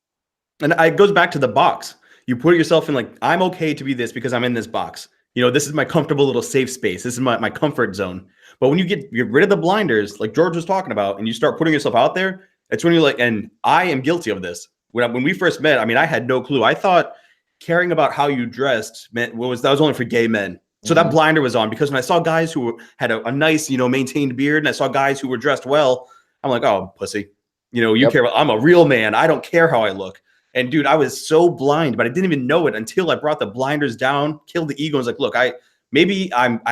And it goes back to the box. You put yourself in, like, I'm okay to be this because I'm in this box. You know, this is my comfortable little safe space. This is my comfort zone. But when you get rid of the blinders, like George was talking about, and you start putting yourself out there, it's when you're like, and I am guilty of this. When we first met, I mean, I had no clue. I thought caring about how you dressed meant that was only for gay men. So that blinder was on, because when I saw guys who had a nice, you know, maintained beard, and I saw guys who were dressed well, I'm like, oh, pussy. You know, you care about, I'm a real man. I don't care how I look. And dude, I was so blind, but I didn't even know it until I brought the blinders down, killed the ego. And was like, look, I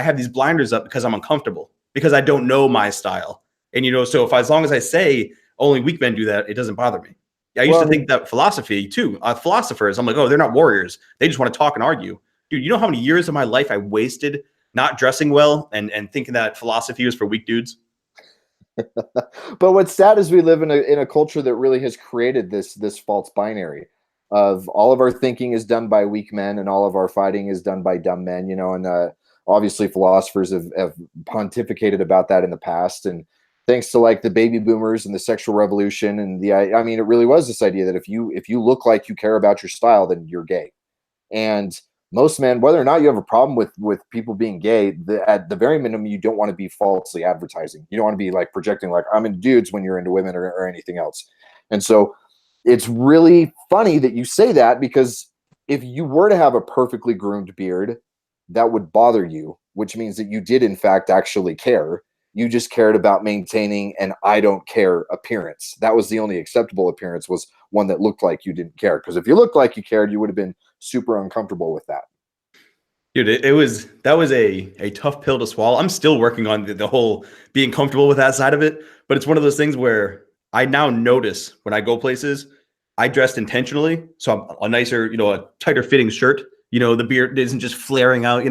have these blinders up because I'm uncomfortable, because I don't know my style. And, you know, so as long as I say only weak men do that, it doesn't bother me. I used to think that philosophy too, philosophers, I'm like, oh, they're not warriors. They just want to talk and argue. Dude, you know how many years of my life I wasted not dressing well and thinking that philosophy was for weak dudes? But what's sad is we live in a culture that really has created this false binary of all of our thinking is done by weak men and all of our fighting is done by dumb men, and obviously philosophers have pontificated about that in the past. And thanks to like the baby boomers and the sexual revolution and I mean, it really was this idea that if you look like you care about your style, then you're gay. And most men, whether or not you have a problem with people being gay, at the very minimum, you don't want to be falsely advertising. You don't want to be like projecting like I'm into dudes when you're into women or anything else. And so it's really funny that you say that, because if you were to have a perfectly groomed beard, that would bother you, which means that you did in fact actually care. You just cared about maintaining an I don't care appearance. That was the only acceptable appearance, was one that looked like you didn't care. Because if you looked like you cared, you would have been super uncomfortable with that. Dude, that was a tough pill to swallow. I'm still working on the whole being comfortable with that side of it, but it's one of those things where I now notice when I go places, I dressed intentionally. So I'm a nicer, a tighter fitting shirt, the beard isn't just flaring out,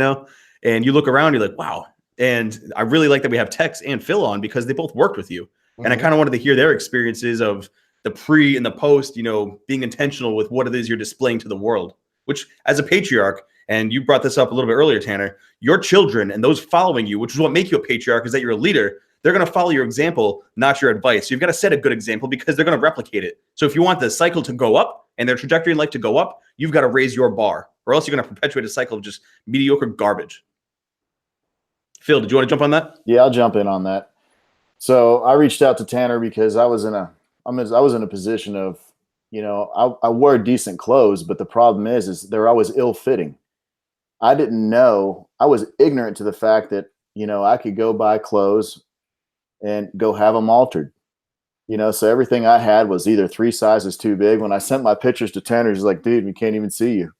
and you look around, you're like, wow. And I really like that we have Tex and Phil on because they both worked with you. Mm-hmm. And I kind of wanted to hear their experiences of the pre and the post, being intentional with what it is you're displaying to the world, which as a patriarch, and you brought this up a little bit earlier, Tanner, your children and those following you, which is what make you a patriarch, is that you're a leader. They're going to follow your example, not your advice. So you've got to set a good example because they're going to replicate it. So if you want the cycle to go up and their trajectory in life to go up, you've got to raise your bar, or else you're going to perpetuate a cycle of just mediocre garbage. Phil, did you want to jump on that? Yeah, I'll jump in on that. So I reached out to Tanner because I was in a position of, I wore decent clothes, but the problem is they're always ill-fitting. I didn't know, I was ignorant to the fact that, I could go buy clothes and go have them altered, so everything I had was either 3 sizes too big. When I sent my pictures to Tanner, he's like, dude, we can't even see you.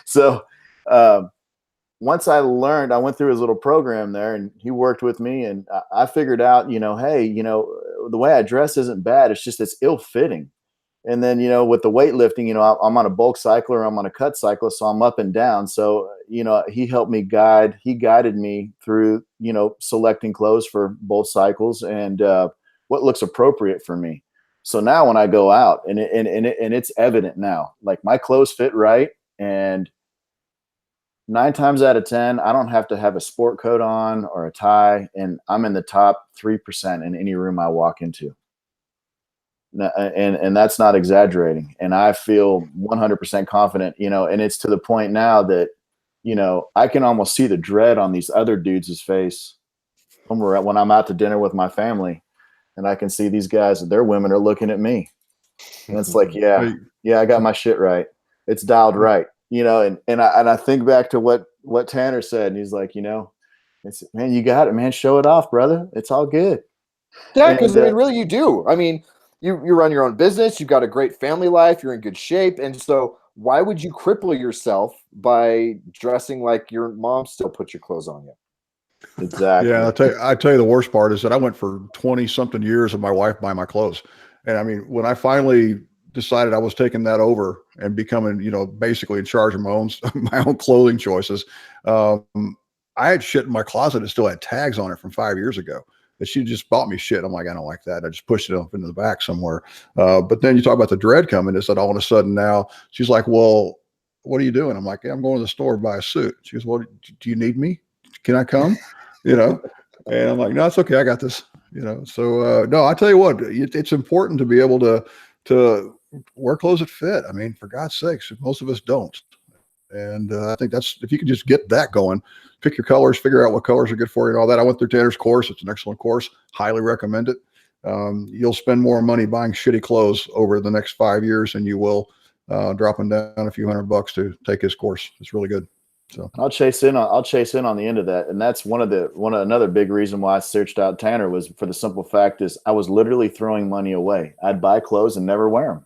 So, once I learned, I went through his little program there and he worked with me, and I figured out, hey, the way I dress isn't bad. It's just, it's ill-fitting. And then, with the weightlifting, I'm on a bulk cycle or I'm on a cut cycle, so I'm up and down. So, he helped me he guided me through, selecting clothes for both cycles and what looks appropriate for me. So now when I go out and it's evident now, like my clothes fit right, and 9 times out of 10, I don't have to have a sport coat on or a tie, and I'm in the top 3% in any room I walk into. And that's not exaggerating. And I feel 100% confident, and it's to the point now that, I can almost see the dread on these other dudes' face when I'm out to dinner with my family, and I can see these guys, their women are looking at me. And it's like, yeah, I got my shit right. It's dialed right. And I think back to what Tanner said, and he's like, man, you got it, man. Show it off, brother. It's all good. Yeah, because I mean, really, you do. I mean, you run your own business. You've got a great family life. You're in good shape, and so why would you cripple yourself by dressing like your mom still puts your clothes on you? Exactly. Yeah, I tell you, the worst part is that I went for 20 something years of my wife buying my clothes, and I mean, when I finally decided I was taking that over and becoming, basically in charge of my own clothing choices. I had shit in my closet that still had tags on it from 5 years ago that she just bought me shit. I'm like, I don't like that. I just pushed it up into the back somewhere. But then you talk about the dread coming, is that all of a sudden now she's like, well, what are you doing? I'm like, yeah, I'm going to the store to buy a suit. She goes, well, do you need me? Can I come? And I'm like, no, it's okay. I got this, So no, I tell you what, it's important to be able to wear clothes that fit. I mean, for God's sakes, most of us don't. And I think if you can just get that going, pick your colors, figure out what colors are good for you and all that. I went through Tanner's course. It's an excellent course. Highly recommend it. You'll spend more money buying shitty clothes over the next 5 years than you will dropping down a few $100 to take his course. It's really good. So I'll chase in on the end of that. And that's another big reason why I searched out Tanner, was for the simple fact is I was literally throwing money away. I'd buy clothes and never wear them.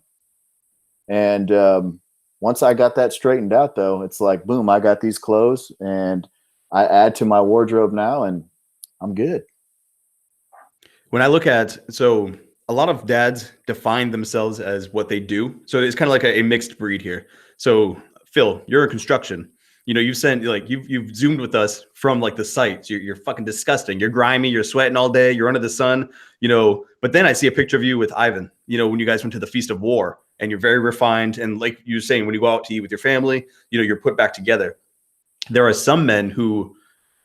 And once I got that straightened out, though, it's like, boom, I got these clothes and I add to my wardrobe now and I'm good. When I look at, so a lot of dads define themselves as what they do. So it's kind of like a mixed breed here. So Phil, you're in construction. you've sent like you've zoomed with us from like the sites. You're fucking disgusting. You're grimy. You're sweating all day. You're under the sun. But then I see a picture of you with Ivan. When you guys went to the Feast of War, and you're very refined. And like you were saying, when you go out to eat with your family, you're put back together. There are some men who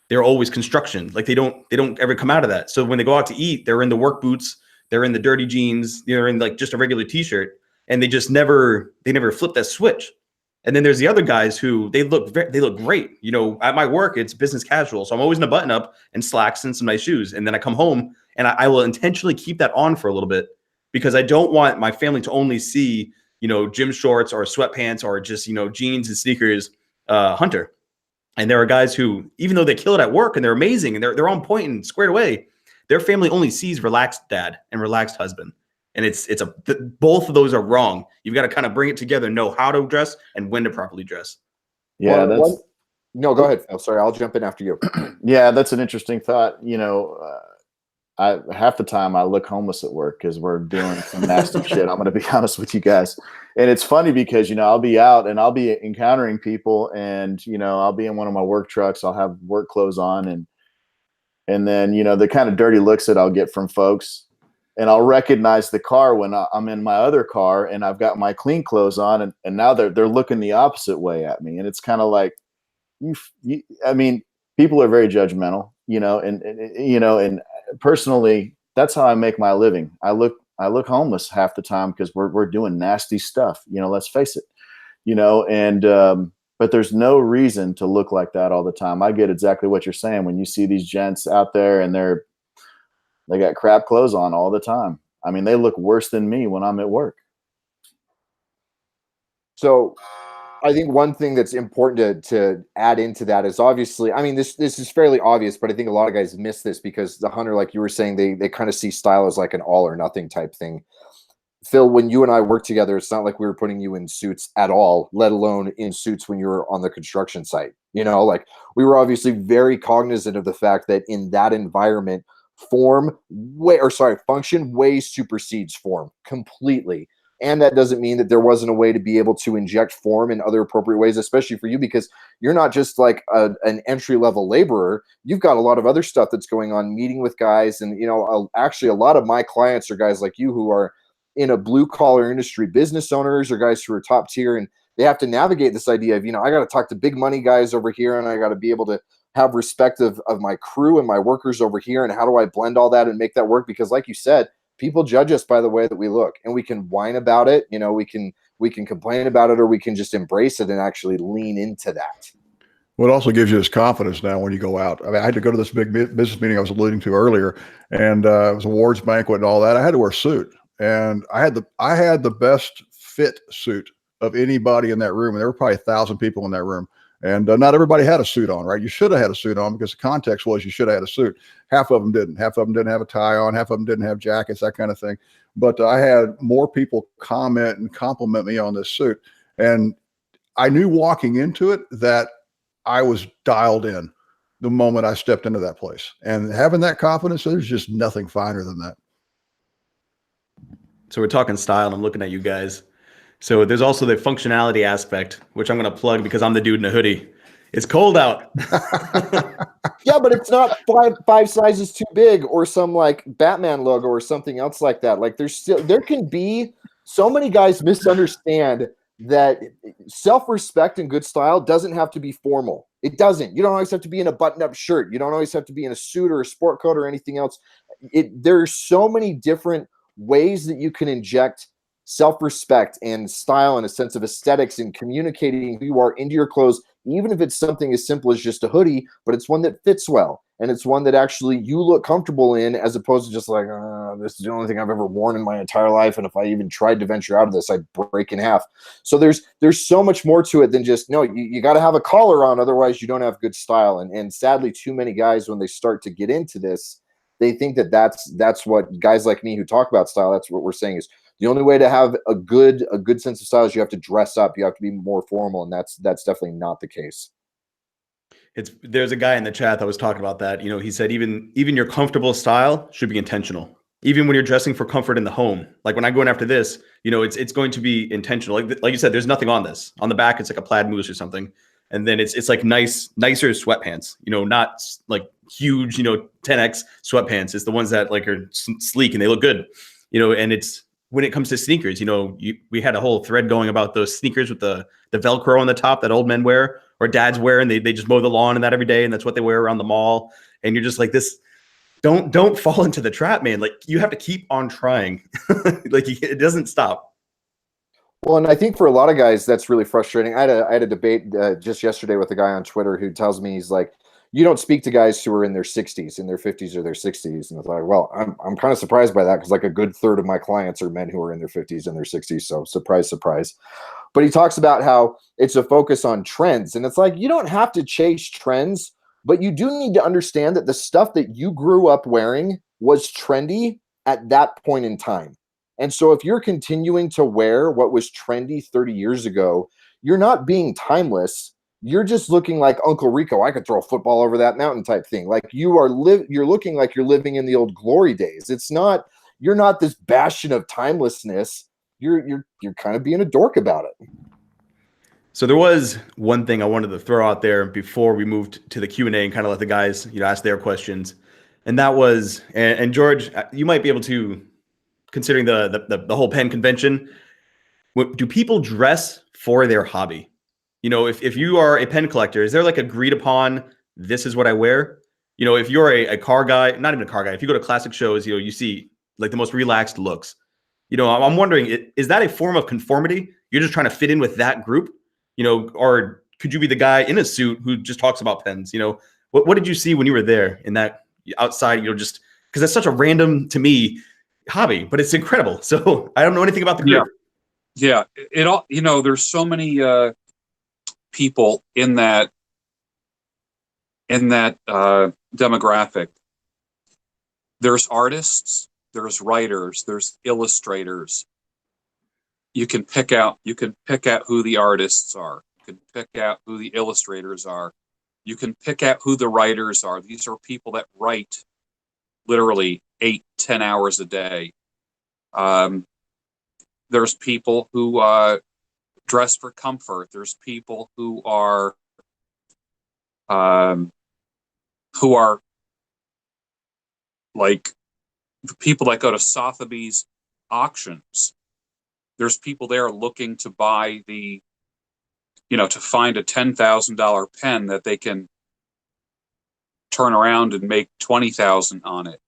they're always construction. Like they don't ever come out of that. So when they go out to eat, they're in the work boots. They're in the dirty jeans. They're in like just a regular t-shirt, and they never flip that switch. And then there's the other guys who they look great. At my work, it's business casual. So I'm always in a button up and slacks and some nice shoes. And then I come home and I will intentionally keep that on for a little bit because I don't want my family to only see, gym shorts or sweatpants or just, jeans and sneakers, Hunter. And there are guys who, even though they kill it at work and they're amazing and they're on point and squared away, their family only sees relaxed dad and relaxed husband. And both of those are wrong. You've got to kind of bring it together, know how to dress and when to properly dress. Yeah, no, go ahead, Phil. Sorry, I'll jump in after you. Yeah, that's an interesting thought. Half the time I look homeless at work because we're doing some nasty shit. I'm going to be honest with you guys. And it's funny because, I'll be out and I'll be encountering people and, I'll be in one of my work trucks. I'll have work clothes on and then, the kind of dirty looks that I'll get from folks. And I'll recognize the car when I'm in my other car and I've got my clean clothes on and now they're looking the opposite way at me. And it's kind of like, people are very judgmental, and personally, that's how I make my living. I look homeless half the time because we're doing nasty stuff, let's face it, but there's no reason to look like that all the time. I get exactly what you're saying when you see these gents out there and they got crap clothes on all the time. They look worse than me when I'm at work. So I think one thing that's important to add into that is obviously, this is fairly obvious, but I think a lot of guys miss this because the Hunter, like you were saying, they kind of see style as like an all or nothing type thing. Phil, when you and I worked together, it's not like we were putting you in suits at all, let alone in suits when you were on the construction site. Like we were obviously very cognizant of the fact that in that environment, function way supersedes form completely. And that doesn't mean that there wasn't a way to be able to inject form in other appropriate ways, especially for you, because you're not just like an entry-level laborer. You've got a lot of other stuff that's going on, meeting with guys. And, actually a lot of my clients are guys like you who are in a blue-collar industry, business owners or guys who are top tier. And they have to navigate this idea of, I got to talk to big money guys over here and I got to be able to have respect of my crew and my workers over here. And how do I blend all that and make that work? Because like you said, people judge us by the way that we look, and we can whine about it. We can complain about it, or we can just embrace it and actually lean into that. Well, it also gives you this confidence now when you go out. I had to go to this big business meeting I was alluding to earlier, and it was awards banquet and all that. I had to wear a suit, and I had the best fit suit of anybody in that room. And there were probably 1,000 people in that room. And not everybody had a suit on, right? You should have had a suit on because the context was you should have had a suit. Half of them didn't. Half of them didn't have a tie on. Half of them didn't have jackets, that kind of thing. But I had more people comment and compliment me on this suit. And I knew walking into it that I was dialed in the moment I stepped into that place. And having that confidence, there's just nothing finer than that. So we're talking style, and I'm looking at you guys. So there's also the functionality aspect, which I'm going to plug because I'm the dude in a hoodie. It's cold out. Yeah, but it's not five sizes too big or some like Batman logo or something else like that. Like there can be so many guys misunderstand that self-respect and good style doesn't have to be formal. It doesn't. You don't always have to be in a button-up shirt. You don't always have to be in a suit or a sport coat or anything else. There's so many different ways that you can inject self-respect and style and a sense of aesthetics and communicating who you are into your clothes, even if it's something as simple as just a hoodie, but it's one that fits well. And it's one that actually you look comfortable in, as opposed to just like, this is the only thing I've ever worn in my entire life. And if I even tried to venture out of this, I'd break in half. So there's so much more to it than just, no, you got to have a collar on. Otherwise you don't have good style. And sadly, too many guys, when they start to get into this, they think that that's what guys like me who talk about style, that's what we're saying is, the only way to have a good sense of style is you have to dress up. You have to be more formal, and that's definitely not the case. There's a guy in the chat that was talking about that. He said even your comfortable style should be intentional. Even when you're dressing for comfort in the home, like when I go in after this, it's going to be intentional. Like you said, there's nothing on this. On the back, it's like a plaid moose or something. And then it's like nicer sweatpants, not like huge, 10X sweatpants. It's the ones that like are sleek and they look good, and it's when it comes to sneakers, we had a whole thread going about those sneakers with the Velcro on the top that old men wear or dads wear, and they just mow the lawn and that every day. And that's what they wear around the mall. And you're just like this, don't fall into the trap, man. Like you have to keep on trying. Like it doesn't stop. Well, and I think for a lot of guys, that's really frustrating. I had a debate just yesterday with a guy on Twitter who tells me, he's like, you don't speak to guys who are in their 60s, in their 50s or their 60s. And it's like, well, I'm kind of surprised by that because like a good third of my clients are men who are in their 50s and their 60s. So surprise, surprise. But he talks about how it's a focus on trends. And it's like, you don't have to chase trends, but you do need to understand that the stuff that you grew up wearing was trendy at that point in time. And so if you're continuing to wear what was trendy 30 years ago, you're not being timeless. You're just looking like Uncle Rico. I could throw a football over that mountain type thing. Like you're looking like you're living in the old glory days. You're not this bastion of timelessness. You're kind of being a dork about it. So there was one thing I wanted to throw out there before we moved to the Q&A and kind of let the guys, ask their questions. And that was, and George, you might be able to, considering the whole pen convention, do people dress for their hobby? If you are a pen collector, is there like agreed upon, this is what I wear? If you're a car guy, not even a car guy, if you go to classic shows, you see like the most relaxed looks. I'm wondering, is that a form of conformity? You're just trying to fit in with that group, or could you be the guy in a suit who just talks about pens? What did you see when you were there in that outside, just because it's such a random, to me, hobby, but it's incredible. So I don't know anything about the group. Yeah. It all, there's so many people in that demographic. There's artists, there's writers, there's illustrators. You can pick out who the artists are. You can pick out who the illustrators are. You can pick out who the writers are. These are people that write literally 8-10 hours a day. There's people who dress for comfort. There's people who are like the people that go to Sotheby's auctions. There's people there looking to buy to find a $10,000 pen that they can turn around and make 20,000 on it.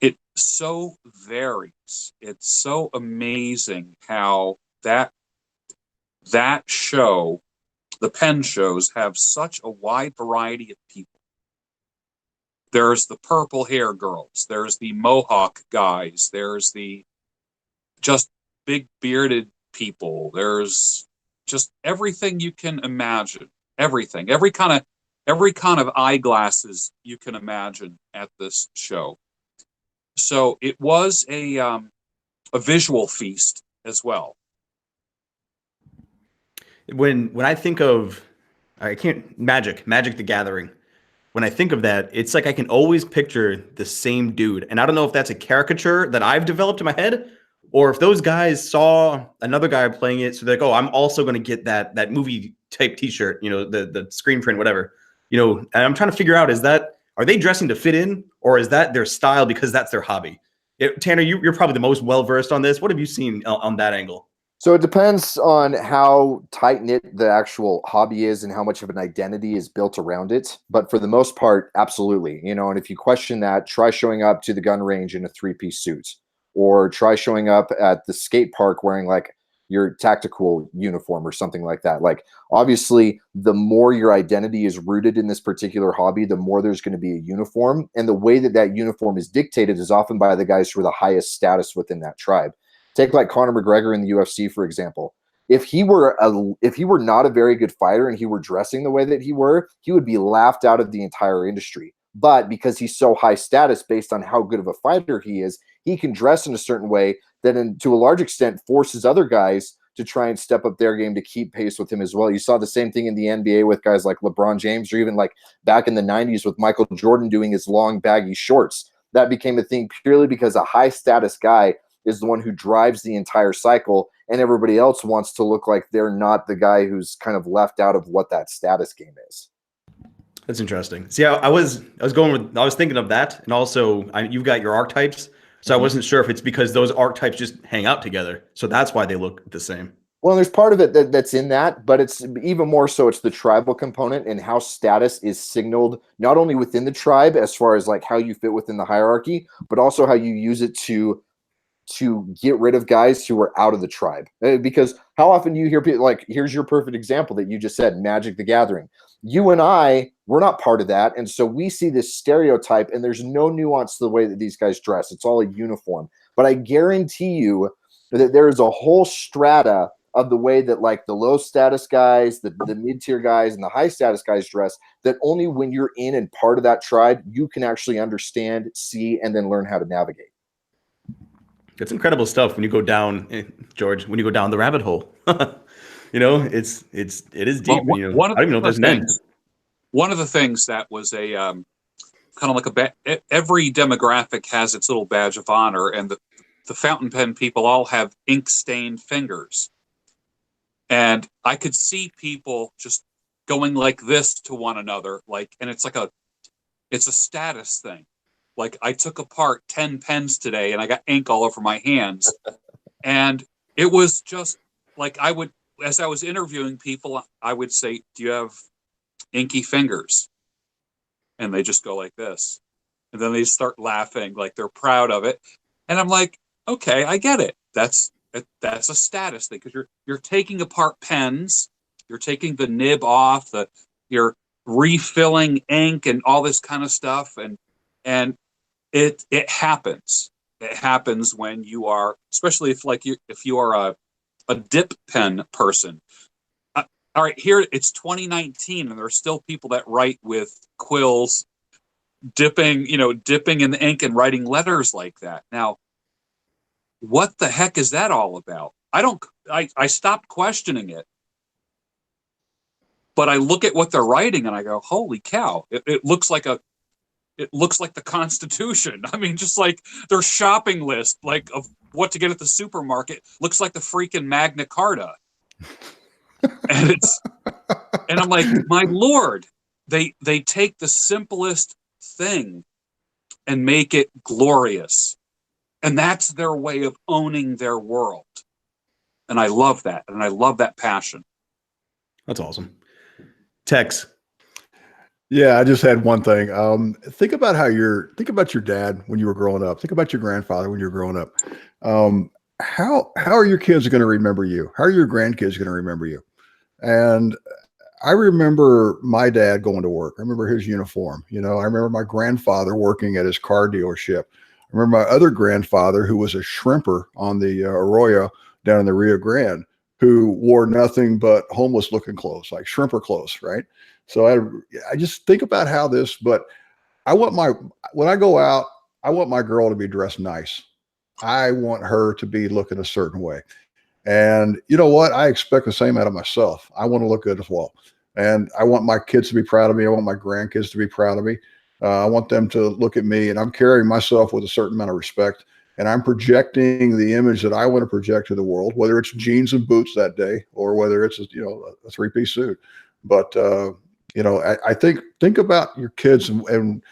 It so varies. It's so amazing how that show, the pen shows, have such a wide variety of people. There's the purple hair girls. There's the mohawk guys. There's the just big bearded people. There's just everything you can imagine. Everything. Every kind of eyeglasses you can imagine at this show. So it was a visual feast as well. When I think of, Magic the Gathering. When I think of that, it's like I can always picture the same dude. And I don't know if that's a caricature that I've developed in my head, or if those guys saw another guy playing it, so they're like, oh, I'm also going to get that movie type T-shirt, the screen print, whatever. And I'm trying to figure out, are they dressing to fit in, or is that their style because that's their hobby? Tanner, you're probably the most well-versed on this. What have you seen on that angle? So it depends on how tight-knit the actual hobby is and how much of an identity is built around it. But for the most part, absolutely. And if you question that, try showing up to the gun range in a 3-piece suit, or try showing up at the skate park wearing like your tactical uniform or something like that. Like, obviously, the more your identity is rooted in this particular hobby, the more there's going to be a uniform. And the way that uniform is dictated is often by the guys who are the highest status within that tribe. Take like Conor McGregor in the UFC, for example. If he were not a very good fighter and he were dressing the way that he would be laughed out of the entire industry. But because he's so high status based on how good of a fighter he is, he can dress in a certain way that to a large extent forces other guys to try and step up their game to keep pace with him as well. You saw the same thing in the NBA with guys like LeBron James, or even like back in the 90s with Michael Jordan doing his long baggy shorts. That became a thing purely because a high status guy is the one who drives the entire cycle, and everybody else wants to look like they're not the guy who's kind of left out of what that status game is. That's interesting. See, I was thinking of that, and also you've got your archetypes, so I wasn't sure if it's because those archetypes just hang out together, so that's why they look the same. Well, there's part of it that's in that, but it's even more so it's the tribal component and how status is signaled not only within the tribe as far as like how you fit within the hierarchy, but also how you use it to get rid of guys who are out of the tribe. Because how often do you hear people like, here's your perfect example that you just said, Magic the Gathering. You and I, we're not part of that. And so we see this stereotype and there's no nuance to the way that these guys dress. It's all a uniform. But I guarantee you that there is a whole strata of the way that like the low status guys, the mid-tier guys, and the high status guys dress, that only when you're in and part of that tribe, you can actually understand, see, and then learn how to navigate. It's incredible stuff when you go down, George, when you go down the rabbit hole. You know, it is deep. Well, you know, I don't even know if there's an end. One of the things that was a kind of like every demographic has its little badge of honor, and the fountain pen people all have ink stained fingers. And I could see people just going like this to one another, like, and it's a status thing. Like, I took apart 10 pens today and I got ink all over my hands. And it was just like, as I was interviewing people, I would say, do you have inky fingers? And they just go like this. And then they start laughing like they're proud of it. And I'm like, okay, I get it. That's a status thing, because you're taking apart pens, you're taking the nib off, you're refilling ink and all this kind of stuff, and it happens. It happens when you are, especially if you are a dip pen person. All right, here it's 2019, and there are still people that write with quills, dipping in the ink and writing letters like that. Now, what the heck is that all about? I stopped questioning it, but I look at what they're writing and I go, holy cow, it looks like the Constitution. I mean, just like their shopping list, like of what to get at the supermarket, looks like the freaking Magna Carta. And I'm like, my Lord, they take the simplest thing and make it glorious. And that's their way of owning their world. And I love that. And I love that passion. That's awesome. Tex. Yeah, I just had one thing. Think about your dad when you were growing up. Think about your grandfather when you were growing up. How are your kids going to remember you? How are your grandkids going to remember you? And I remember my dad going to work. I remember his uniform. You know, I remember my grandfather working at his car dealership. I remember my other grandfather, who was a shrimper on the Arroyo down in the Rio Grande, who wore nothing but homeless looking clothes, like shrimper clothes, right? So I just think about how this, but when I go out, I want my girl to be dressed nice. I want her to be looking a certain way. And you know what? I expect the same out of myself. I want to look good as well. And I want my kids to be proud of me. I want my grandkids to be proud of me. I want them to look at me, and I'm carrying myself with a certain amount of respect, and I'm projecting the image that I want to project to the world, whether it's jeans and boots that day or whether it's a three-piece suit. But I think about your kids, and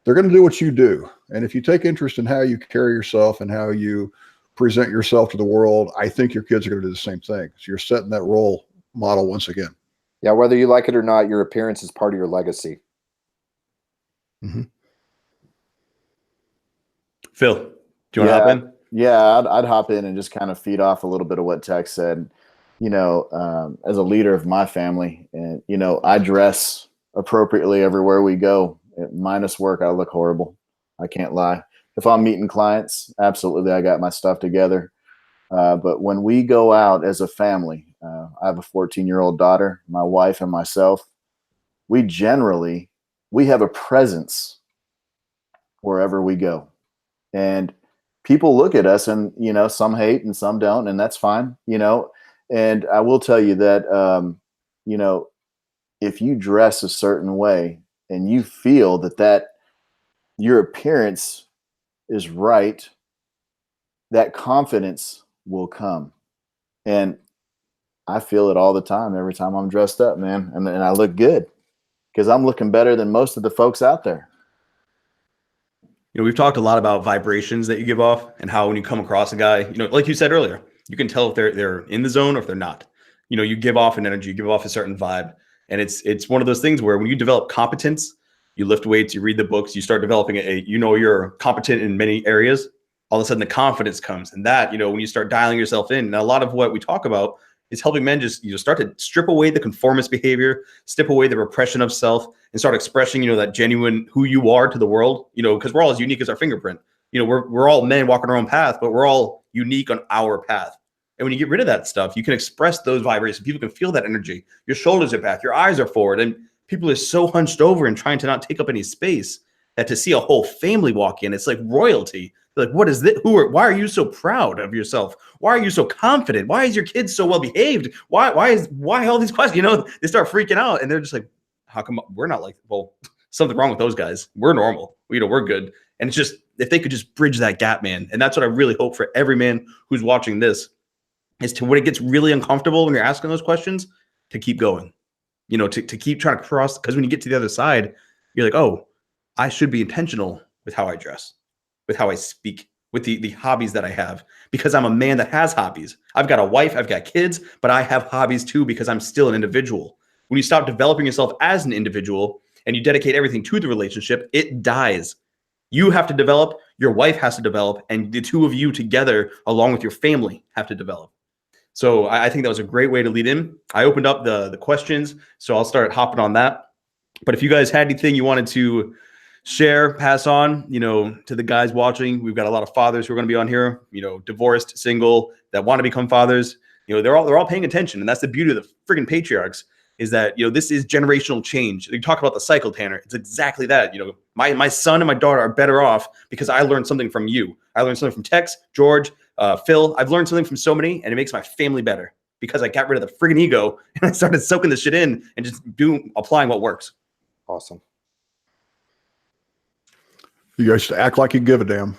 they're going to do what you do. And if you take interest in how you carry yourself and how you present yourself to the world, I think your kids are going to do the same thing. So you're setting that role model once again. Yeah, whether you like it or not, your appearance is part of your legacy. Mm-hmm. Phil, do you want to hop in? Yeah, I'd hop in and just kind of feed off a little bit of what Tex said. You know, as a leader of my family, and I dress appropriately everywhere we go. Minus work, I look horrible. I can't lie. If I'm meeting clients, absolutely, I got my stuff together. But when we go out as a family, I have a 14-year-old daughter, my wife, and myself. We have a presence wherever we go. And people look at us and, some hate and some don't, and that's fine, And I will tell you that, if you dress a certain way and you feel that your appearance is right, that confidence will come. And I feel it all the time, every time I'm dressed up, man. And I look good because I'm looking better than most of the folks out there. You know, we've talked a lot about vibrations that you give off and how when you come across a guy, you know, like you said earlier, you can tell if they're in the zone or if they're not. You know, you give off an energy, you give off a certain vibe. And it's one of those things where when you develop competence, you lift weights, you read the books, you start developing you know, you're competent in many areas. All of a sudden the confidence comes. And that, you know, when you start dialing yourself in, and a lot of what we talk about is helping men just, you know, start to strip away the conformist behavior, strip away the repression of self, and start expressing, you know, that genuine who you are to the world, you know, because we're all as unique as our fingerprint. You know, we're all men walking our own path, but we're all unique on our path. And when you get rid of that stuff, you can express those vibrations. People can feel that energy. Your shoulders are back, your eyes are forward, and people are so hunched over and trying to not take up any space that to see a whole family walk in, it's like royalty. They're like, what is this? Why are you so proud of yourself? Why are you so confident? Why is your kid so well behaved? Why all these questions? You know, they start freaking out and they're just like, how come we're not like, well, something wrong with those guys. We're normal. You know, we're good. And it's just, if they could just bridge that gap, man. And that's what I really hope for every man who's watching this is to, when it gets really uncomfortable when you're asking those questions, to keep going, you know, to keep trying to cross. Because when you get to the other side, you're like, oh, I should be intentional with how I dress, with how I speak, with the hobbies that I have, because I'm a man that has hobbies. I've got a wife, I've got kids, but I have hobbies too, because I'm still an individual. When you stop developing yourself as an individual and you dedicate everything to the relationship, it dies. You have to develop, your wife has to develop, and the two of you together, along with your family, have to develop. So I think that was a great way to lead in. I opened up the questions, so I'll start hopping on that. But if you guys had anything you wanted to share, pass on, you know, to the guys watching, we've got a lot of fathers who are going to be on here, you know, divorced, single, that want to become fathers. You know, they're all paying attention, and that's the beauty of the friggin' patriarchs, is that, you know, this is generational change. You talk about the cycle, Tanner. It's exactly that. You know, my son and my daughter are better off because I learned something from you. I learned something from Tex, George, Phil. I've learned something from so many, and it makes my family better because I got rid of the friggin' ego and I started soaking this shit in and just applying what works. Awesome. You guys should act like you give a damn,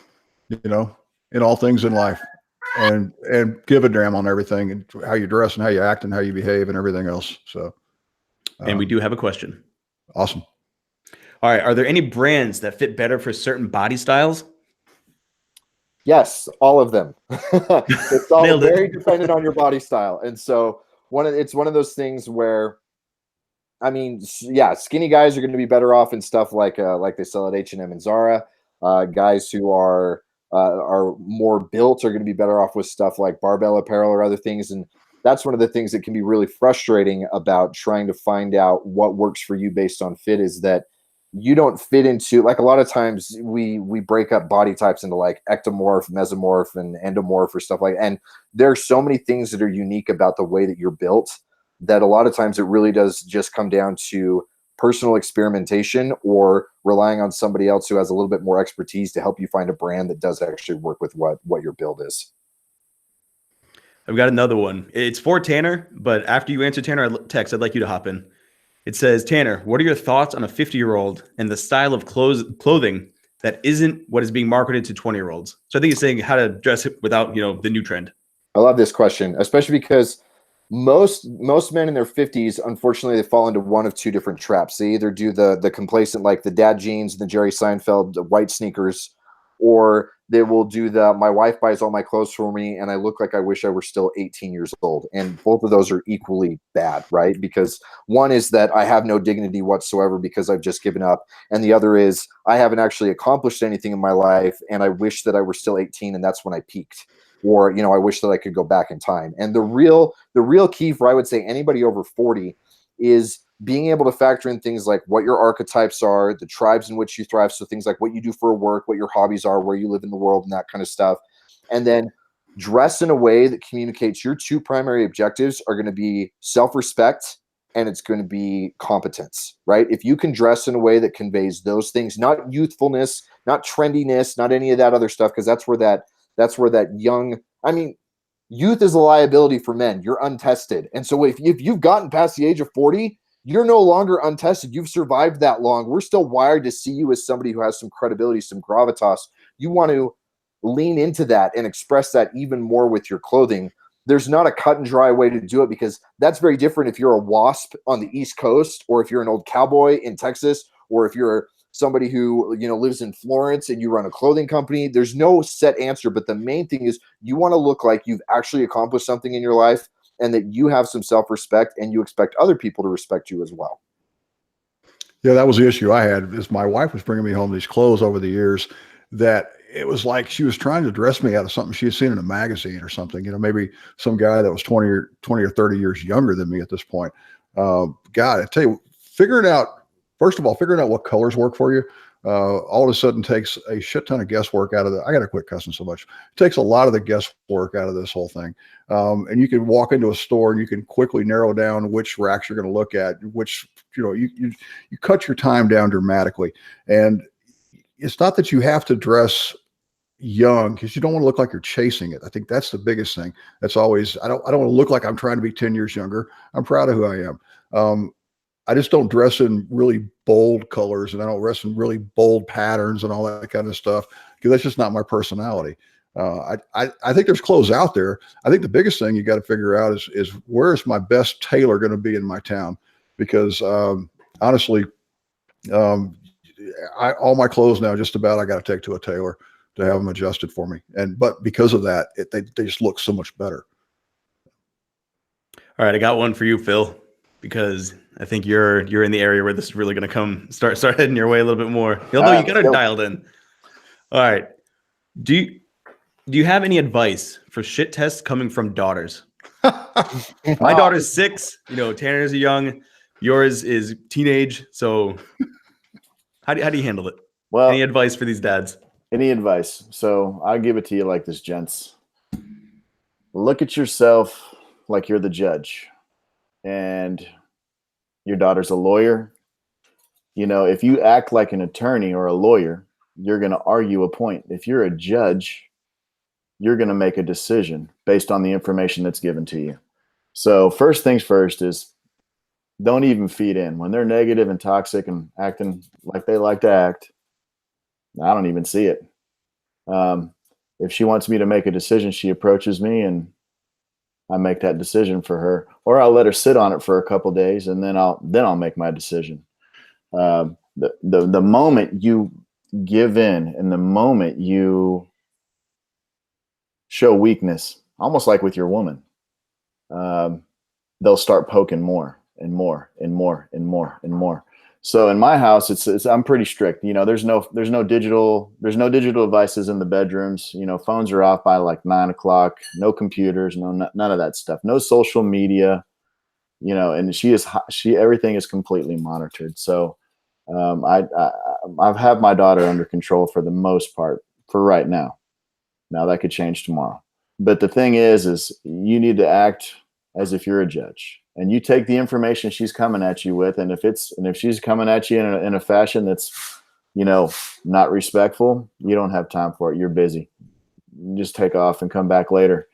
you know, in all things in life, and give a damn on everything, and how you dress and how you act and how you behave and everything else. So, And we do have a question. Awesome. All right. Are there any brands that fit better for certain body styles? Yes, all of them. It's all Nailed it. very dependent on your body style. And so it's one of those things where, I mean, yeah, skinny guys are going to be better off in stuff like they sell at H&M and Zara. Guys who are more built are going to be better off with stuff like barbell apparel or other things. And that's one of the things that can be really frustrating about trying to find out what works for you based on fit, is that you don't fit into, like, a lot of times we break up body types into like ectomorph, mesomorph, and endomorph or stuff like that. And there are so many things that are unique about the way that you're built that a lot of times it really does just come down to personal experimentation or relying on somebody else who has a little bit more expertise to help you find a brand that does actually work with what your build is. I've got another one. It's for Tanner, but after you answer Tanner, Tex, I'd like you to hop in. It says, Tanner, what are your thoughts on a 50-year-old and the style of clothing that isn't what is being marketed to 20-year-olds? So I think he's saying how to dress it without, you know, the new trend. I love this question, especially because most men in their 50s, unfortunately, they fall into one of two different traps. They either do the complacent, like the dad jeans, the Jerry Seinfeld, the white sneakers, or they will do my wife buys all my clothes for me and I look like I wish I were still 18 years old. And both of those are equally bad, right? Because one is that I have no dignity whatsoever because I've just given up. And the other is I haven't actually accomplished anything in my life and I wish that I were still 18 and that's when I peaked. Or, you know, I wish that I could go back in time. And the real key for, I would say, anybody over 40 is being able to factor in things like what your archetypes are, the tribes in which you thrive. So things like what you do for work, what your hobbies are, where you live in the world, and that kind of stuff. And then dress in a way that communicates your two primary objectives are going to be self-respect and it's going to be competence, right? If you can dress in a way that conveys those things, not youthfulness, not trendiness, not any of that other stuff, because that's where that young, I mean, youth is a liability for men. You're untested. And so if you've gotten past the age of 40, you're no longer untested. You've survived that long. We're still wired to see you as somebody who has some credibility, some gravitas. You want to lean into that and express that even more with your clothing. There's not a cut and dry way to do it, because that's very different if you're a WASP on the East Coast, or if you're an old cowboy in Texas, or if you're somebody who, you know, lives in Florence and you run a clothing company. There's no set answer, but the main thing is you want to look like you've actually accomplished something in your life, and that you have some self-respect, and you expect other people to respect you as well. Yeah, that was the issue I had, is my wife was bringing me home these clothes over the years that it was like she was trying to dress me out of something she had seen in a magazine or something, you know, maybe some guy that was 20 or 30 years younger than me at this point. God, I tell you, first of all, figuring out what colors work for you, all of a sudden takes a shit ton of guesswork out of I got to quit cussing so much. It takes a lot of the guesswork out of this whole thing. And you can walk into a store and you can quickly narrow down which racks you're going to look at, which, you know, you cut your time down dramatically. And it's not that you have to dress young, because you don't want to look like you're chasing it. I think that's the biggest thing. That's always, I don't want to look like I'm trying to be 10 years younger. I'm proud of who I am. I just don't dress in really bold colors, and I don't dress in really bold patterns and all that kind of stuff, because that's just not my personality. I think there's clothes out there. I think the biggest thing you got to figure out is where is my best tailor going to be in my town? Because honestly, all my clothes now, just about, I got to take to a tailor to have them adjusted for me. But because of that, they just look so much better. All right, I got one for you, Phil, because I think you're in the area where this is really going to start heading your way a little bit more. Although you got it dialed in. All right. Do you have any advice for shit tests coming from daughters? My daughter's 6. You know, Tanner's young. Yours is teenage. So how do you handle it? Well, any advice for these dads? Any advice? So I'll give it to you like this, gents. Look at yourself like you're the judge, and your daughter's a lawyer. You know, if you act like an attorney or a lawyer, you're going to argue a point. If you're a judge, you're going to make a decision based on the information that's given to you. So first things first is don't even feed in. When they're negative and toxic and acting like they like to act, I don't even see it. If she wants me to make a decision, she approaches me and I make that decision for her, or I'll let her sit on it for a couple days, and then I'll make my decision. The moment you give in, and the moment you show weakness, almost like with your woman, they'll start poking more and more and more and more and more. So in my house, it's I'm pretty strict. You know, there's no digital devices in the bedrooms. You know, phones are off by like 9 o'clock. No computers, none of that stuff. No social media. You know, and everything is completely monitored. So I've had my daughter under control for the most part for right now. Now that could change tomorrow. But the thing is you need to act as if you're a judge, and you take the information she's coming at you with. And if she's coming at you in a fashion that's, you know, not respectful, you don't have time for it. You're busy. You just take off and come back later.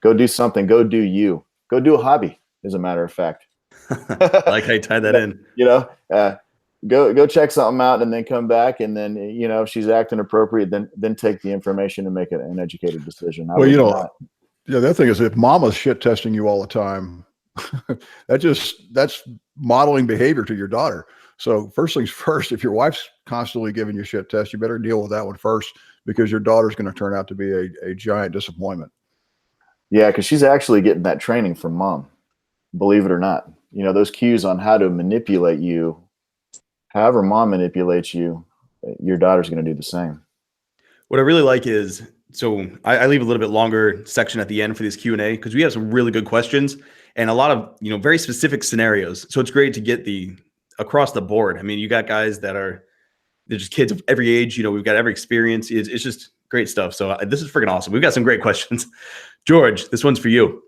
Go do something. Go do you. Go do a hobby, as a matter of fact. Like how you tie that in. You know, go check something out and then come back. And then, you know, if she's acting appropriate, then take the information and make an educated decision. Well, you know, the other thing is, if mama's shit testing you all the time, that's modeling behavior to your daughter. So first things first, if your wife's constantly giving you shit tests, you better deal with that one first, because your daughter's going to turn out to be a giant disappointment. Yeah, because she's actually getting that training from mom, believe it or not. You know, those cues on how to manipulate you, however mom manipulates you, your daughter's going to do the same. What I really like is, so I leave a little bit longer section at the end for this Q&A, because we have some really good questions and a lot of, you know, very specific scenarios. So it's great to get the across the board. I mean, you got guys they're just kids of every age. You know, we've got every experience. It's just great stuff. So this is freaking awesome. We've got some great questions. George, this one's for you.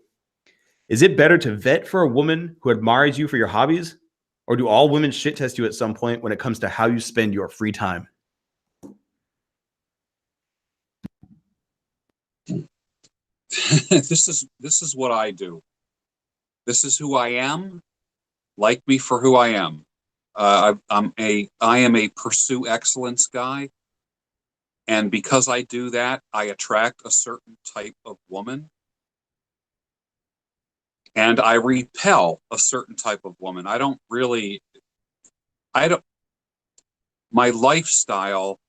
Is it better to vet for a woman who admires you for your hobbies, or do all women shit test you at some point when it comes to how you spend your free time? This is what I do. This is who I am. Like me for who I am. I am a pursue excellence guy, And because I do that, I attract a certain type of woman. And I repel a certain type of woman. My lifestyle,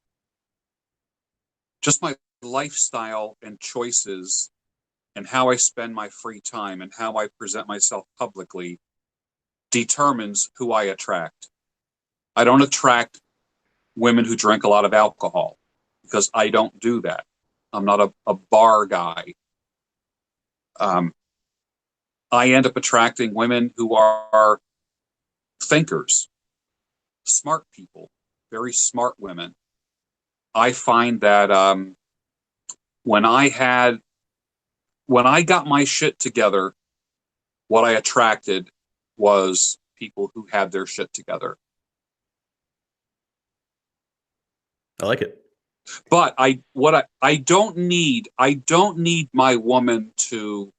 just my lifestyle and choices and how I spend my free time and how I present myself publicly determines who I attract. I don't attract women who drink a lot of alcohol because I don't do that. I'm not a bar guy. I end up attracting women who are thinkers, smart people, very smart women. I find that when I got my shit together, what I attracted was people who had their shit together. I like it. But I don't need my woman to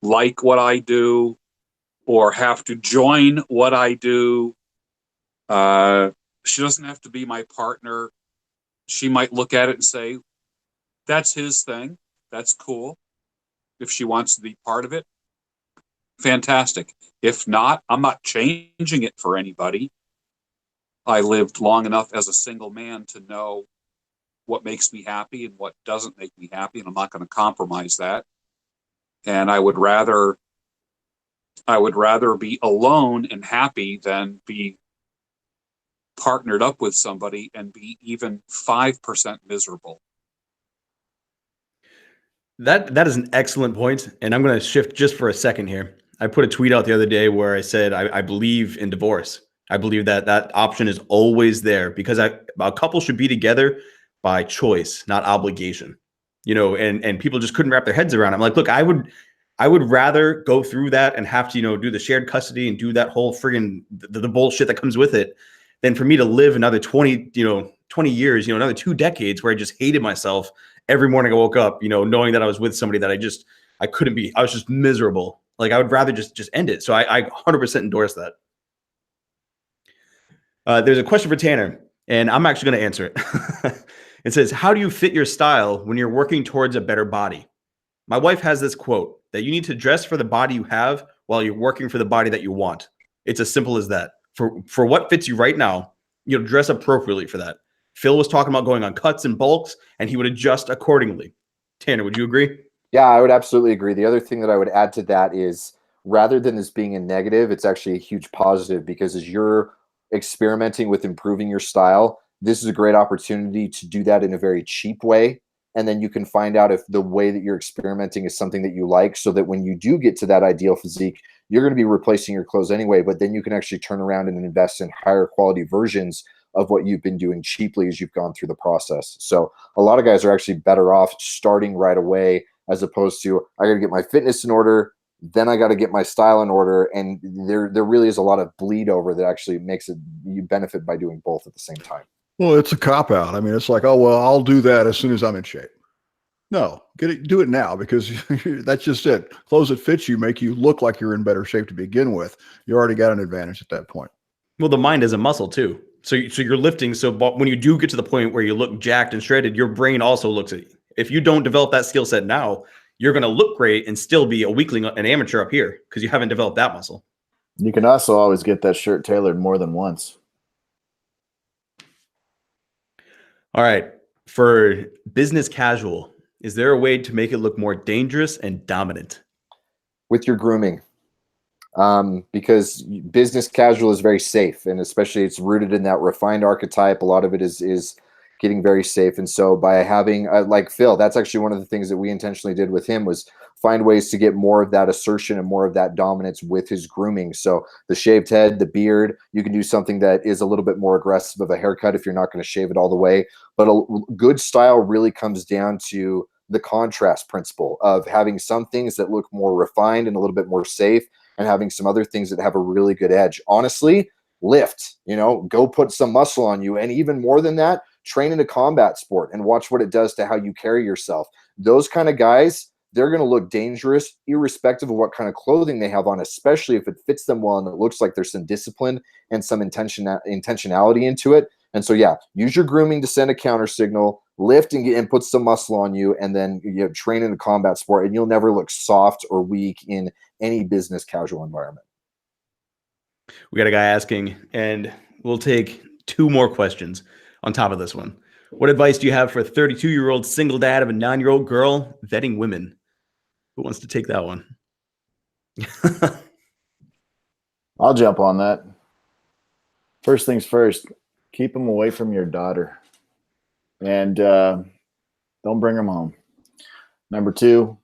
like what I do or have to join what I do. She doesn't have to be my partner. She might look at it and say, that's his thing. That's cool. If she wants to be part of it, fantastic. If not, I'm not changing it for anybody. I lived long enough as a single man to know what makes me happy and what doesn't make me happy, and I'm not going to compromise that. And I would rather be alone and happy than be partnered up with somebody and be even 5% miserable. That is an excellent point, and I'm going to shift just for a second here. I put a tweet out the other day where I said I believe in divorce. I believe that option is always there because a couple should be together by choice, not obligation. And people just couldn't wrap their heads around it. I'm like, look, I would rather go through that and have to do the shared custody and do that whole friggin' the bullshit that comes with it than for me to live another 20 years, another 2 decades where I just hated myself every morning I woke up, knowing that I was with somebody that I couldn't be. I was just miserable. Like I would rather just end it. So I 100% endorse that. There's a question for Tanner, and I'm actually going to answer it. It says, how do you fit your style when you're working towards a better body? My wife has this quote that you need to dress for the body you have while you're working for the body that you want. It's as simple as that. For what fits you right now, dress appropriately for that. Phil was talking about going on cuts and bulks, and he would adjust accordingly. Tanner, would you agree? Yeah, I would absolutely agree. The other thing that I would add to that is rather than this being a negative, it's actually a huge positive because as you're experimenting with improving your style, this is a great opportunity to do that in a very cheap way. And then you can find out if the way that you're experimenting is something that you like so that when you do get to that ideal physique, you're going to be replacing your clothes anyway, but then you can actually turn around and invest in higher quality versions of what you've been doing cheaply as you've gone through the process. So a lot of guys are actually better off starting right away as opposed to, I got to get my fitness in order, then I got to get my style in order. And there really is a lot of bleed over that actually makes it, you benefit by doing both at the same time. Well, it's a cop out. I mean, it's like, oh, well, I'll do that as soon as I'm in shape. No, do it now because that's just it. Clothes that fit you make you look like you're in better shape to begin with. You already got an advantage at that point. Well, the mind is a muscle too. So you're lifting. So when you do get to the point where you look jacked and shredded, your brain also looks at you. If you don't develop that skill set now, you're going to look great and still be a weakling, an amateur up here because you haven't developed that muscle. You can also always get that shirt tailored more than once. All right. For business casual, is there a way to make it look more dangerous and dominant? With your grooming. Because business casual is very safe, and especially it's rooted in that refined archetype. A lot of it is getting very safe. And so by having like Phil, that's actually one of the things that we intentionally did with him was find ways to get more of that assertion and more of that dominance with his grooming. So the shaved head, the beard, you can do something that is a little bit more aggressive of a haircut if you're not going to shave it all the way. But a good style really comes down to the contrast principle of having some things that look more refined and a little bit more safe and having some other things that have a really good edge. Honestly, lift, go put some muscle on you. And even more than that, train in a combat sport and watch what it does to how you carry yourself. Those kind of guys, they're going to look dangerous irrespective of what kind of clothing they have on, especially if it fits them well and it looks like there's some discipline and some intentionality into it. And so, yeah, use your grooming to send a counter signal, lift and put some muscle on you, and then train in a combat sport, and you'll never look soft or weak in any business casual environment. We got a guy asking, and we'll take 2 more questions on top of this one. What advice do you have for a 32-year-old single dad of a 9-year-old girl vetting women? Who wants to take that one? I'll jump on that. First things first, keep them away from your daughter, and don't bring them home. Number 2,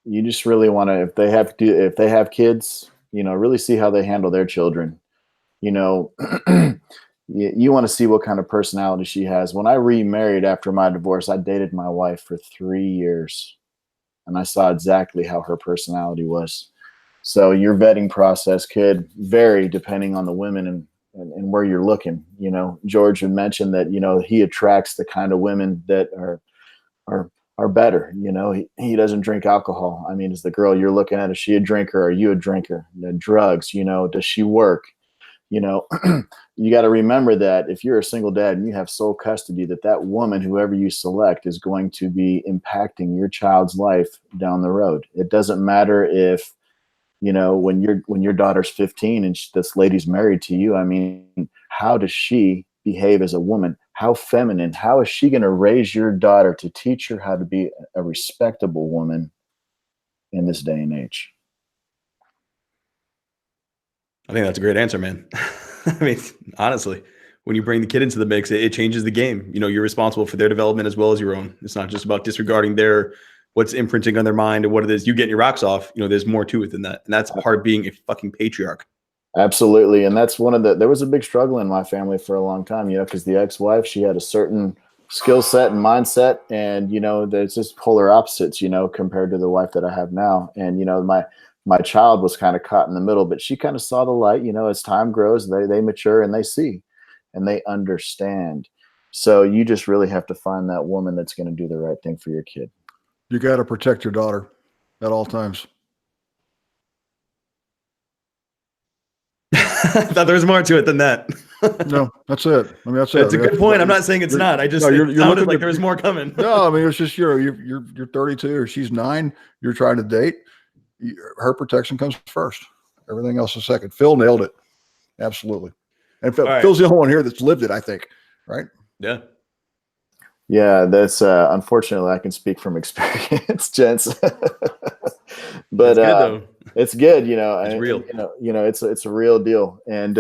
you just really want to, if they have kids, really see how they handle their children. You want to see what kind of personality she has. When I remarried after my divorce, I dated my wife for 3 years, and I saw exactly how her personality was. So your vetting process could vary depending on the women and where you're looking. George had mentioned that, he attracts the kind of women that are better. He doesn't drink alcohol. I mean, is the girl you're looking at, is she a drinker? Are you a drinker? The drugs, does she work? You got to remember that if you're a single dad and you have sole custody, that woman, whoever you select, is going to be impacting your child's life down the road. It doesn't matter if, when your daughter's 15 and this lady's married to you. I mean, how does she behave as a woman? How feminine? How is she going to raise your daughter to teach her how to be a respectable woman in this day and age? I think that's a great answer, man. I mean, honestly, when you bring the kid into the mix, it changes the game. You're responsible for their development as well as your own. It's not just about disregarding what's imprinting on their mind and what it is you get your rocks off. There's more to it than that. And that's part of being a fucking patriarch. Absolutely. And that's there was a big struggle in my family for a long time, because the ex-wife, she had a certain skill set and mindset, and, there's just polar opposites, compared to the wife that I have now. And, my child was kind of caught in the middle, but she kind of saw the light. As time grows, they mature and they see and they understand. So you just really have to find that woman that's going to do the right thing for your kid. You got to protect your daughter at all times. I thought there was more to it than that. No, that's it. I mean, that's it. It's a good point. I'm not saying it's not. I just it sounded like there was more coming. No, I mean, it's just you're 32 or she's 9. You're trying to date. Her protection comes first. Everything else is second. Phil nailed it. Absolutely. And Phil's the only one here that's lived it, I think. Right? Yeah. Yeah, that's unfortunately I can speak from experience, gents. But it's good, It's real. It's a real deal. And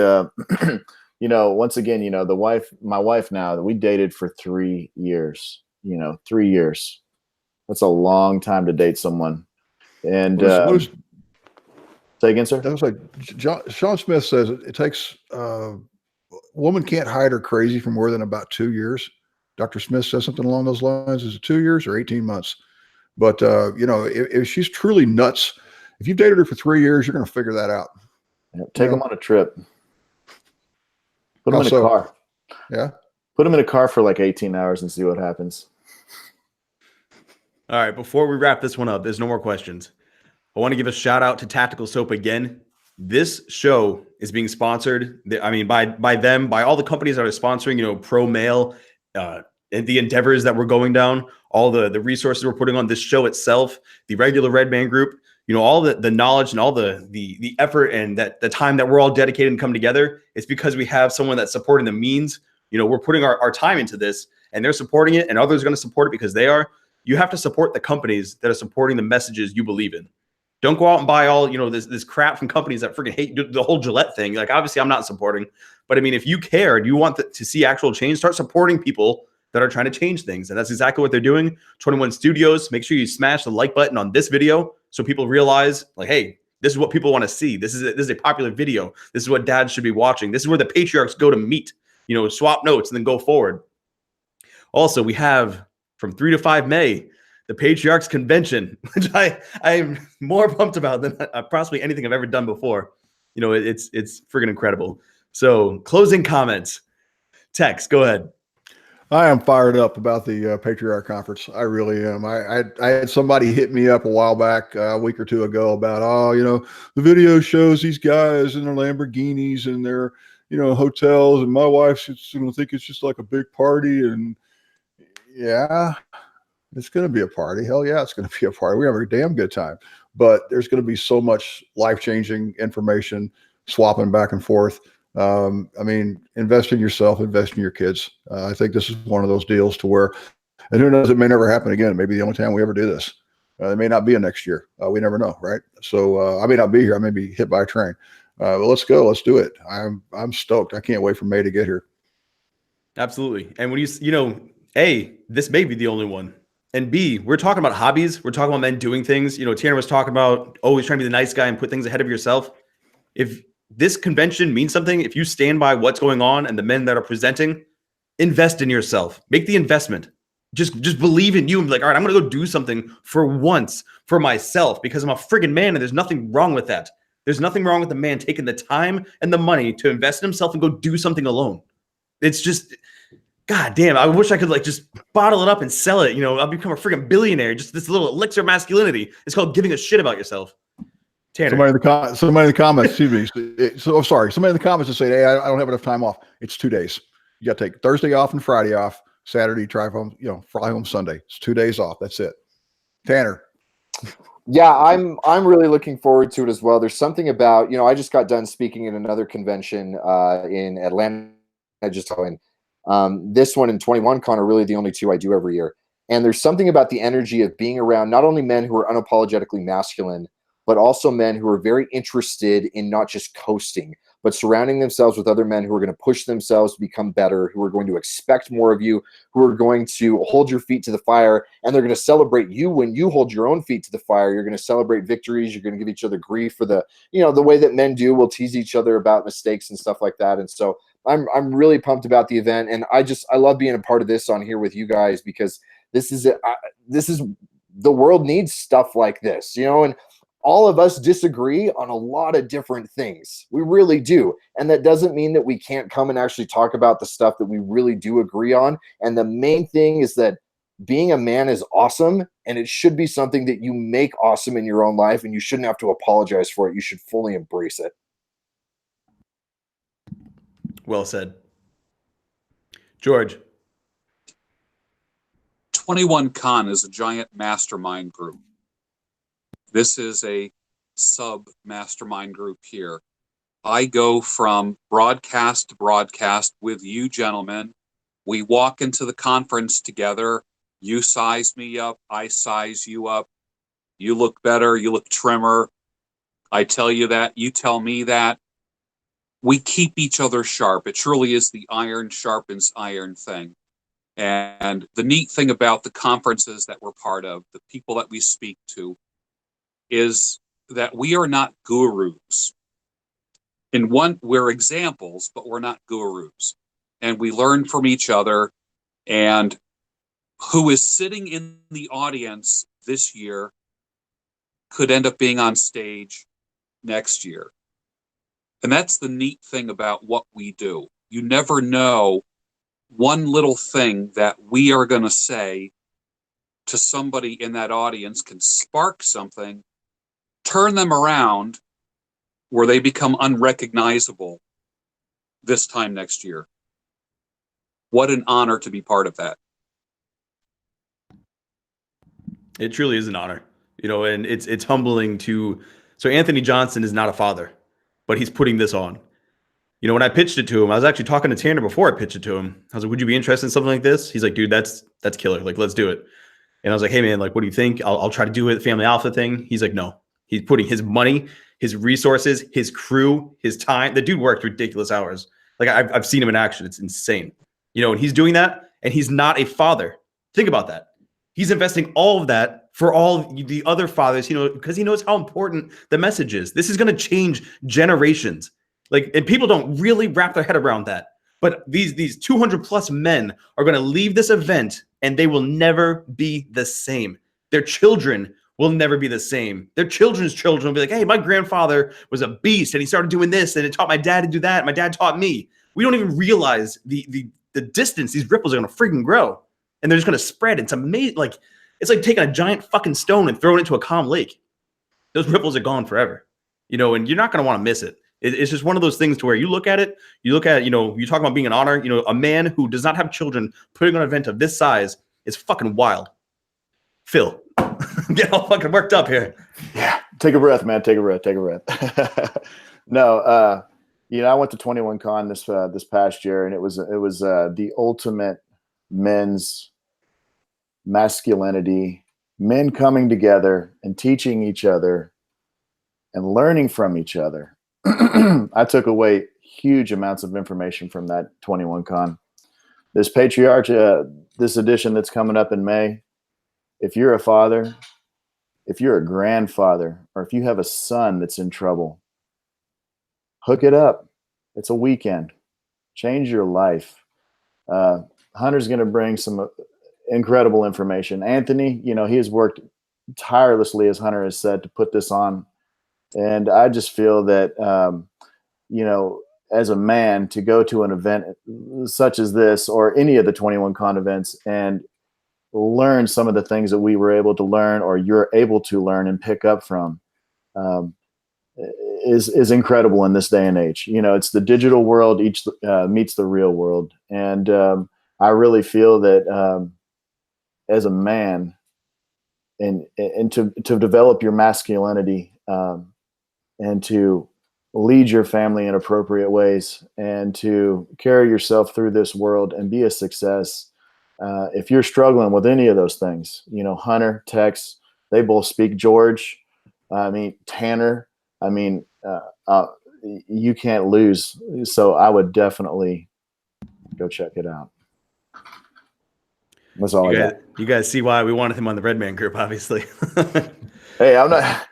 once again, my wife now, we dated for 3 years. 3 years. That's a long time to date someone. And say again, sir. That was like Sean Smith says it takes woman can't hide her crazy for more than about 2 years. Dr. Smith says something along those lines. Is it 2 years or 18 months? But if she's truly nuts, if you've dated her for 3 years, you're going to figure that out. Yeah, take them on a trip. Put them in a car. Yeah. Put them in a car for like 18 hours and see what happens. All right. Before we wrap this one up, there's no more questions. I want to give a shout out to Tactical Soap again. This show is being sponsored. By all the companies that are sponsoring, Pro Male, and the endeavors that we're going down, all the resources we're putting on this show itself, the regular Red Man Group, all the knowledge and all the effort and the time that we're all dedicated and come together. It's because we have someone that's supporting the means. We're putting our time into this, and they're supporting it, and others are going to support it because they are. You have to support the companies that are supporting the messages you believe in. Don't go out and buy all, this crap from companies that freaking hate the whole Gillette thing. Like, obviously I'm not supporting, but I mean, if you care and you want to see actual change, start supporting people that are trying to change things. And that's exactly what they're doing. 21 Studios, make sure you smash the like button on this video so people realize, like, hey, this is what people want to see. This is a popular video. This is what dads should be watching. This is where the patriarchs go to meet, swap notes and then go forward. Also, we have from 3 to 5 May, the Patriarchs Convention, which I am more pumped about than possibly anything I've ever done before. It's friggin' incredible. So, closing comments. Tex, go ahead. I am fired up about the Patriarch Conference. I really am. I had somebody hit me up a while back, a week or two ago, about, the video shows these guys in their Lamborghinis and they're, hotels, and my wife's going to think it's just like a big party. And yeah, it's going to be a party. Hell yeah, it's going to be a party. We have a damn good time. But there's going to be so much life-changing information swapping back and forth. Invest in yourself, invest in your kids. I think this is one of those deals to where, and who knows, it may never happen again. Maybe the only time we ever do this. It may not be a next year. We never know, right? So I may not be here. I may be hit by a train. But let's go. Let's do it. I'm stoked. I can't wait for May to get here. Absolutely. And when A, this may be the only one. And B, we're talking about hobbies. We're talking about men doing things. Tanner was talking about always trying to be the nice guy and put things ahead of yourself. If this convention means something, if you stand by what's going on and the men that are presenting, invest in yourself. Make the investment. Just believe in you and be like, all right, I'm going to go do something for once for myself because I'm a friggin' man and there's nothing wrong with that. There's nothing wrong with the man taking the time and the money to invest in himself and go do something alone. It's just, God damn, I wish I could just bottle it up and sell it. I'll become a friggin' billionaire. Just this little elixir of masculinity. It's called giving a shit about yourself. Tanner. Somebody in the comments, excuse me. Somebody in the comments that say, hey, I don't have enough time off. It's 2 days. You got to take Thursday off and Friday off. Saturday, drive home, fly home Sunday. It's 2 days off. That's it. Tanner. Yeah, I'm really looking forward to it as well. There's something about, I just got done speaking in another convention in Atlanta. This one and 21Con are really the only two I do every year. And there's something about the energy of being around not only men who are unapologetically masculine, but also men who are very interested in not just coasting, but surrounding themselves with other men who are going to push themselves to become better, who are going to expect more of you, who are going to hold your feet to the fire, and they're going to celebrate you when you hold your own feet to the fire. You're going to celebrate victories. You're going to give each other grief for the way that men do. We'll tease each other about mistakes and stuff like that. And so I'm really pumped about the event, and I love being a part of this on here with you guys because this is the world needs stuff like this, and all of us disagree on a lot of different things. We really do. And that doesn't mean that we can't come and actually talk about the stuff that we really do agree on. And the main thing is that being a man is awesome, and it should be something that you make awesome in your own life, and you shouldn't have to apologize for it. You should fully embrace it. Well said. George. 21Con is a giant mastermind group. This is a sub-mastermind group here. I go from broadcast to broadcast with you gentlemen. We walk into the conference together. You size me up. I size you up. You look better. You look trimmer. I tell you that. You tell me that. We keep each other sharp. It truly is the iron sharpens iron thing. And the neat thing about the conferences that we're part of, the people that we speak to, is that we are not gurus. We're examples, but we're not gurus. And we learn from each other. And who is sitting in the audience this year could end up being on stage next year. And that's the neat thing about what we do. You never know, one little thing that we are going to say to somebody in that audience can spark something, turn them around where they become unrecognizable this time next year. What an honor to be part of that. It truly is an honor, and it's humbling so Anthony Johnson is not a father, but he's putting this on. When I pitched it to him, I was actually talking to Tanner before I pitched it to him. I was like, would you be interested in something like this? He's like, dude, that's killer. Let's do it. And I was like, hey man, what do you think? I'll try to do it. The family alpha thing. He's like, no. He's putting his money, his resources, his crew, his time. The dude worked ridiculous hours. I've seen him in action. It's insane. And he's doing that, and he's not a father. Think about that. He's investing all of that for all the other fathers, because he knows how important the message is. This is going to change generations. And people don't really wrap their head around that. But these 200 plus men are going to leave this event, and they will never be the same. Their children will never be the same. Their children's children will be like, hey, my grandfather was a beast and he started doing this and it taught my dad to do that. My dad taught me. We don't even realize the distance these ripples are going to freaking grow. And they're just going to spread. It's amazing. It's like taking a giant fucking stone and throwing it into a calm lake. Those ripples are gone forever, and you're not going to want to miss it. It's just one of those things to where you look at it, you talk about being an honor, a man who does not have children putting on an event of this size is fucking wild. Phil, get all fucking worked up here. Yeah. Take a breath, man. Take a breath. No, I went to 21 Con this past year, and it was the ultimate men's masculinity, men coming together and teaching each other and learning from each other. I took away huge amounts of information from that 21 Con. This Patriarch, this edition that's coming up in May, if you're a father, if you're a grandfather, or if you have a son that's in trouble, hook it up. It's a weekend. Change your life. Hunter's going to bring some incredible information. Anthony, he has worked tirelessly, as Hunter has said, to put this on. And I just feel that, as a man, to go to an event such as this or any of the 21 Con events and learn some of the things that we were able to learn or you're able to learn and pick up from is incredible in this day and age. It's the digital world meets the real world. And I really feel that as a man and to develop your masculinity and to lead your family in appropriate ways and to carry yourself through this world and be a success. If you're struggling with any of those things, Hunter, Tex, they both speak George. Tanner, you can't lose. So I would definitely go check it out. That's all I got. You guys see why we wanted him on the Red Man group, obviously. Hey, I'm not.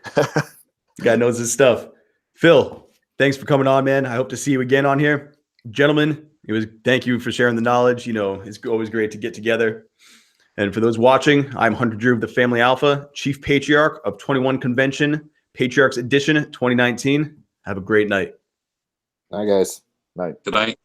Guy knows his stuff. Phil, thanks for coming on, man. I hope to see you again on here. Gentlemen, thank you for sharing the knowledge. It's always great to get together. And for those watching, I'm Hunter Drew of the Family Alpha, Chief Patriarch of 21 Convention, Patriarchs Edition 2019. Have a great night. Night, guys. Night. Good night.